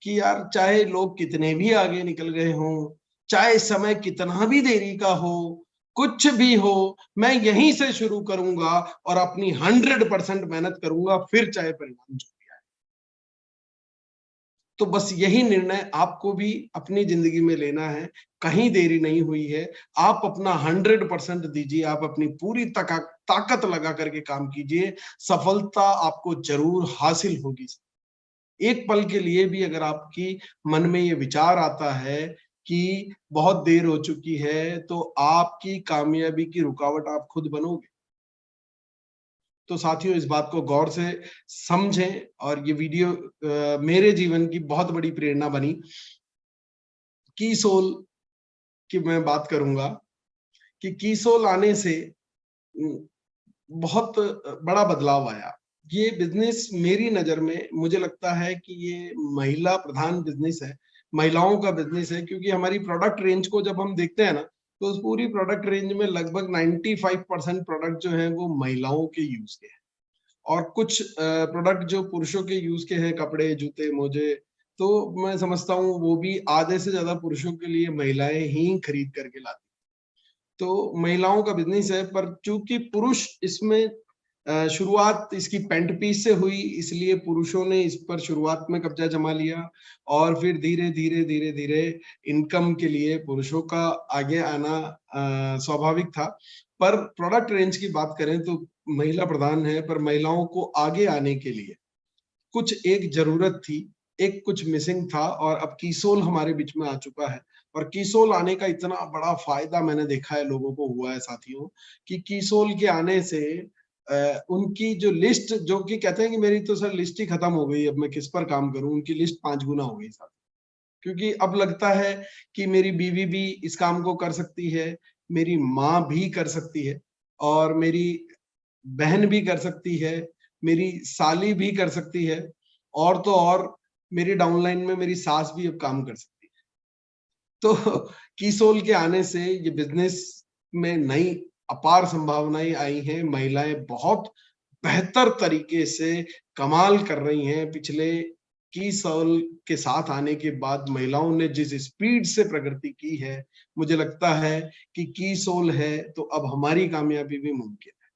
कि यार चाहे लोग कितने भी आगे निकल गए हों, चाहे समय कितना भी देरी का हो, कुछ भी हो, मैं यहीं से शुरू करूंगा और अपनी 100% मेहनत करूंगा, फिर चाहे परिणाम जो भी आए। तो बस यही निर्णय आपको भी अपनी जिंदगी में लेना है। कहीं देरी नहीं हुई है, आप अपना 100% दीजिए, आप अपनी पूरी ताकत लगा करके काम कीजिए, सफलता आपको जरूर हासिल होगी। एक पल के लिए भी अगर आपकी मन में ये विचार आता है कि बहुत देर हो चुकी है, तो आपकी कामयाबी की रुकावट आप खुद बनोगे। तो साथियों, इस बात को गौर से समझें, और ये वीडियो मेरे जीवन की बहुत बड़ी प्रेरणा बनी। कीसोल की मैं बात करूंगा कि कीसोल आने से बहुत बड़ा बदलाव आया। ये बिजनेस मेरी नजर में मुझे लगता है कि ये महिला प्रधान बिजनेस है, महिलाओं का बिजनेस है, क्योंकि हमारी प्रोडक्ट रेंज को जब हम देखते हैं ना, तो उस पूरी प्रोडक्ट रेंज में लगभग 95% प्रोडक्ट जो है वो महिलाओं के यूज के हैं, और कुछ प्रोडक्ट जो पुरुषों के यूज के हैं, कपड़े, जूते, मोजे, तो मैं समझता हूँ वो भी आधे से ज्यादा पुरुषों के लिए महिलाएं ही खरीद करके लाती। तो महिलाओं का बिजनेस है, पर चूंकि पुरुष इसमें शुरुआत इसकी पैंट पीस से हुई, इसलिए पुरुषों ने इस पर शुरुआत में कब्जा जमा लिया, और फिर धीरे धीरे धीरे धीरे इनकम के लिए पुरुषों का आगे आना स्वाभाविक था। पर प्रोडक्ट रेंज की बात करें तो महिला प्रधान है, पर महिलाओं को आगे आने के लिए कुछ एक जरूरत थी, एक कुछ मिसिंग था, और अब कीसोल हमारे बीच में आ चुका है। और कीसोल आने का इतना बड़ा फायदा मैंने देखा है लोगों को हुआ है साथियों, कि कीसोल के आने से उनकी जो लिस्ट, जो कि कहते हैं कि मेरी तो सर लिस्ट ही खत्म हो गई, अब मैं किस पर काम करूं, उनकी लिस्ट 5 गुना हो गई साथ। क्योंकि अब लगता है कि मेरी बीवी भी इस काम को कर सकती है, मेरी माँ भी कर सकती है, और मेरी बहन भी कर सकती है, मेरी साली भी कर सकती है, और तो और मेरी डाउनलाइन में मेरी सास भी अब काम कर सकती है। तो कीसोल के आने से ये बिजनेस में नई अपार संभावनाएं आई हैं। महिलाएं बहुत बेहतर तरीके से कमाल कर रही हैं। पिछले कीसोल के साथ आने के बाद महिलाओं ने जिस स्पीड से प्रगति की है, मुझे लगता है कि कीसोल है तो अब हमारी कामयाबी भी मुमकिन है।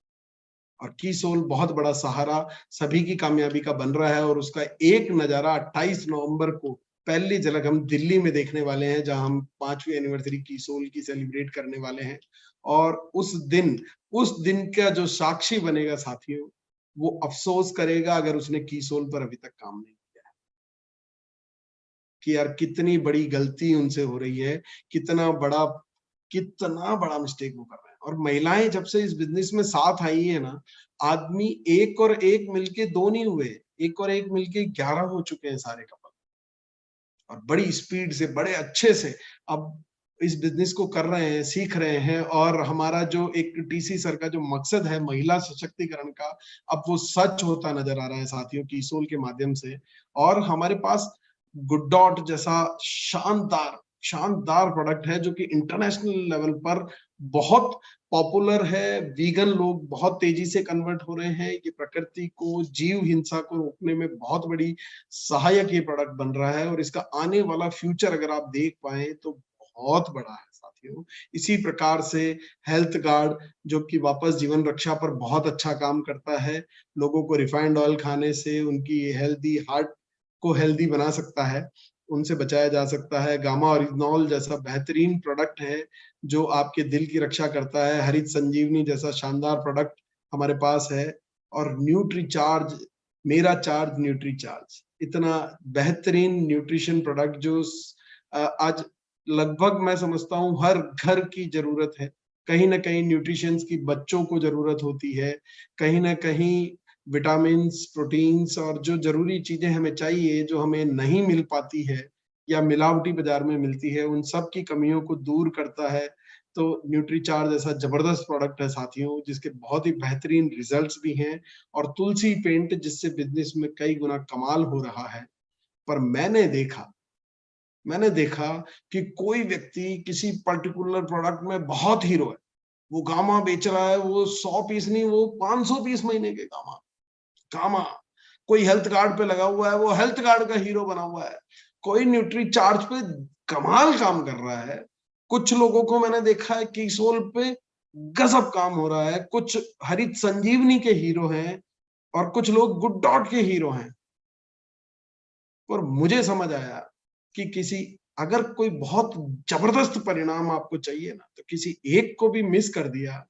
और कीसोल बहुत बड़ा सहारा सभी की कामयाबी का बन रहा है, और उसका एक नजारा 28 नवंबर को पहली झलक हम दिल्ली में देखने वाले हैं, जहां हम 5वीं एनिवर्सरी कीसोल की सेलिब्रेट करने वाले हैं। और उस दिन का जो साक्षी बनेगा साथियों, वो अफसोस करेगा अगर उसने कीसोल पर अभी तक काम नहीं किया है, कि यार कितनी बड़ी गलती उनसे हो रही है, कितना बड़ा मिस्टेक वो कर रहे हैं। और महिलाएं जब से इस बिजनेस में साथ आई है ना, आदमी एक और एक मिलके 2 नहीं हुए, एक और एक मिलके 11 हो चुके हैं सारे कपल, और बड़ी स्पीड से, बड़े अच्छे से अब इस बिजनेस को कर रहे हैं, सीख रहे हैं। और हमारा जो एक टीसी सर का जो मकसद है महिला सशक्तिकरण का, अब वो सच होता नजर आ रहा है साथियों कीसोल के माध्यम से। और हमारे पास गुड डॉट जैसा शानदार प्रोडक्ट है जो कि इंटरनेशनल लेवल पर बहुत पॉपुलर है। वीगन लोग बहुत तेजी से कन्वर्ट हो रहे हैं। ये प्रकृति को, जीव हिंसा को रोकने में बहुत बड़ी सहायक ये प्रोडक्ट बन रहा है, और इसका आने वाला फ्यूचर अगर आप देख पाए तो बहुत बड़ा है साथियों। इसी प्रकार से हेल्थ गार्ड, जो कि वापस जीवन रक्षा पर बहुत अच्छा काम करता है, लोगों को रिफाइंड ऑयल खाने से उनकी हेल्दी हार्ट को हेल्दी बना सकता है, उनसे बचाया जा सकता है। गामा ओरिजिनॉल जैसा बेहतरीन प्रोडक्ट है जो आपके दिल की रक्षा करता है। हरित संजीवनी जैसा शानदार प्रोडक्ट हमारे पास है। और न्यूट्री चार्ज, मेरा चार्ज न्यूट्री चार्ज, इतना बेहतरीन न्यूट्रिशन प्रोडक्ट जो आज लगभग मैं समझता हूँ हर घर की जरूरत है। कहीं ना कहीं न्यूट्रिशंस की बच्चों को जरूरत होती है, कहीं ना कहीं विटामिन्स, प्रोटीन्स और जो जरूरी चीजें हमें चाहिए जो हमें नहीं मिल पाती है या मिलावटी बाजार में मिलती है, उन सब की कमियों को दूर करता है। तो न्यूट्री चार्ज ऐसा जबरदस्त प्रोडक्ट है साथियों, जिसके बहुत ही बेहतरीन रिजल्ट्स भी हैं। और तुलसी पेंट जिससे बिजनेस में कई गुना कमाल हो रहा है। पर मैंने देखा कि कोई व्यक्ति किसी पर्टिकुलर प्रोडक्ट में बहुत हीरो है, वो गामा बेच रहा है, वो 100 पीस नहीं, वो 500 पीस महीने के गामा गामा। कोई हेल्थ कार्ड पे लगा हुआ है, वो हेल्थ कार्ड का हीरो बना हुआ है। कोई न्यूट्री चार्ज पे कमाल काम कर रहा है। कुछ लोगों को मैंने देखा है कीसोल पे गजब काम हो रहा है। कुछ हरित संजीवनी के हीरो हैं और कुछ लोग गुड डॉट के हीरो हैं। और मुझे समझ आया कि अगर कोई बहुत जबरदस्त परिणाम आपको चाहिए ना, तो किसी एक को भी मिस कर दिया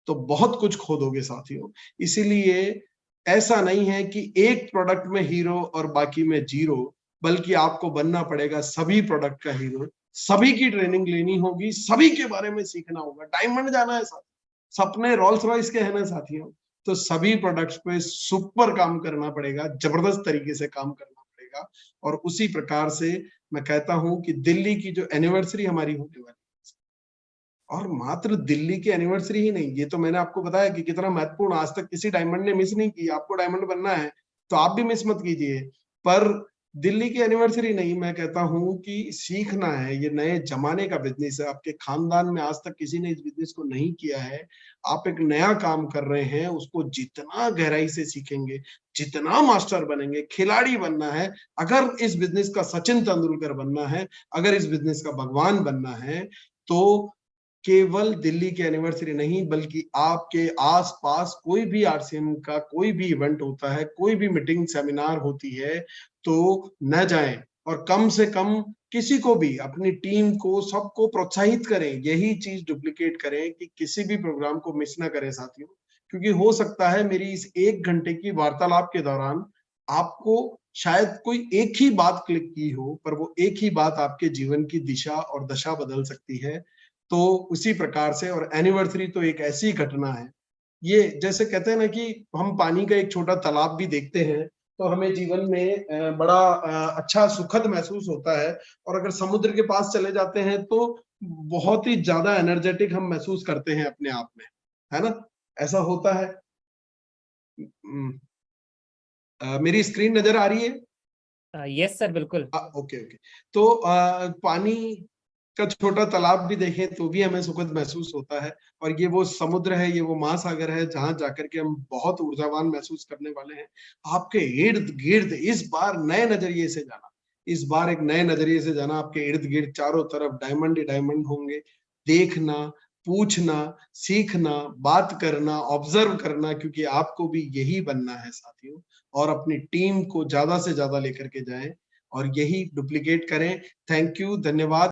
तो बहुत कुछ खो दोगे साथियों। इसीलिए ऐसा नहीं है कि एक प्रोडक्ट में हीरो और बाकी में जीरो, बल्कि आपको बनना पड़ेगा सभी प्रोडक्ट का हीरो। सभी की ट्रेनिंग लेनी होगी, सभी के बारे में सीखना होगा। डायमंड जाना है साथ, सपने रोल्स रॉयस के हैं ना साथियों। तो सभी प्रोडक्ट्स पे सुपर काम करना पड़ेगा, जबरदस्त तरीके से काम करना पड़ेगा। और उसी प्रकार से मैं कहता हूं कि दिल्ली की जो एनिवर्सरी हमारी होने वाली, और मात्र दिल्ली की एनिवर्सरी ही नहीं, ये तो मैंने आपको बताया कि कितना महत्वपूर्ण, आज तक किसी डायमंड ने मिस नहीं की। आपको डायमंड बनना है तो आप भी मिस मत कीजिए। पर दिल्ली की एनिवर्सरी नहीं, मैं कहता हूं कि सीखना है। ये नए जमाने का बिजनेस है, आपके खानदान में आज तक किसी ने इस बिजनेस को नहीं किया है। आप एक नया काम कर रहे हैं, उसको जितना गहराई से सीखेंगे, जितना मास्टर बनेंगे, खिलाड़ी बनना है। अगर इस बिजनेस का सचिन तेंदुलकर बनना है, अगर इस बिजनेस का भगवान बनना है, तो केवल दिल्ली की एनिवर्सरी नहीं, बल्कि आपके आसपास कोई भी आरसीएम का कोई भी इवेंट होता है, कोई भी मीटिंग सेमिनार होती है, तो न जाएं। और कम से कम किसी को भी, अपनी टीम को, सबको प्रोत्साहित करें, यही चीज डुप्लीकेट करें कि किसी भी प्रोग्राम को मिस ना करें साथियों। क्योंकि हो सकता है मेरी इस 1 घंटे की वार्तालाप के दौरान आपको शायद कोई एक ही बात क्लिक की हो, पर वो एक ही बात आपके जीवन की दिशा और दशा बदल सकती है। तो उसी प्रकार से, और एनिवर्सरी तो एक ऐसी घटना है, ये जैसे कहते हैं ना कि हम पानी का एक छोटा तालाब भी देखते हैं तो हमें जीवन में बड़ा अच्छा सुखद महसूस होता है। और अगर समुद्र के पास चले जाते हैं तो बहुत ही ज्यादा एनर्जेटिक हम महसूस करते हैं अपने आप में, है ना? ऐसा होता है। मेरी स्क्रीन नजर आ रही है? यस सर, बिल्कुल। Okay okay. तो पानी का छोटा तालाब भी देखें तो भी हमें सुखद महसूस होता है। और ये वो समुद्र है, ये वो महासागर है जहां जाकर के हम बहुत ऊर्जावान महसूस करने वाले हैं। आपके इर्द गिर्द इस बार नए नजरिए से जाना, इस बार एक नए नजरिए से जाना। आपके इर्द गिर्द चारों तरफ डायमंड ही डायमंड होंगे। देखना, पूछना, सीखना, बात करना, ऑब्जर्व करना, क्योंकि आपको भी यही बनना है साथियों। और अपनी टीम को ज्यादा से ज्यादा लेकर के जाएं और यही डुप्लीकेट करें। थैंक यू, धन्यवाद।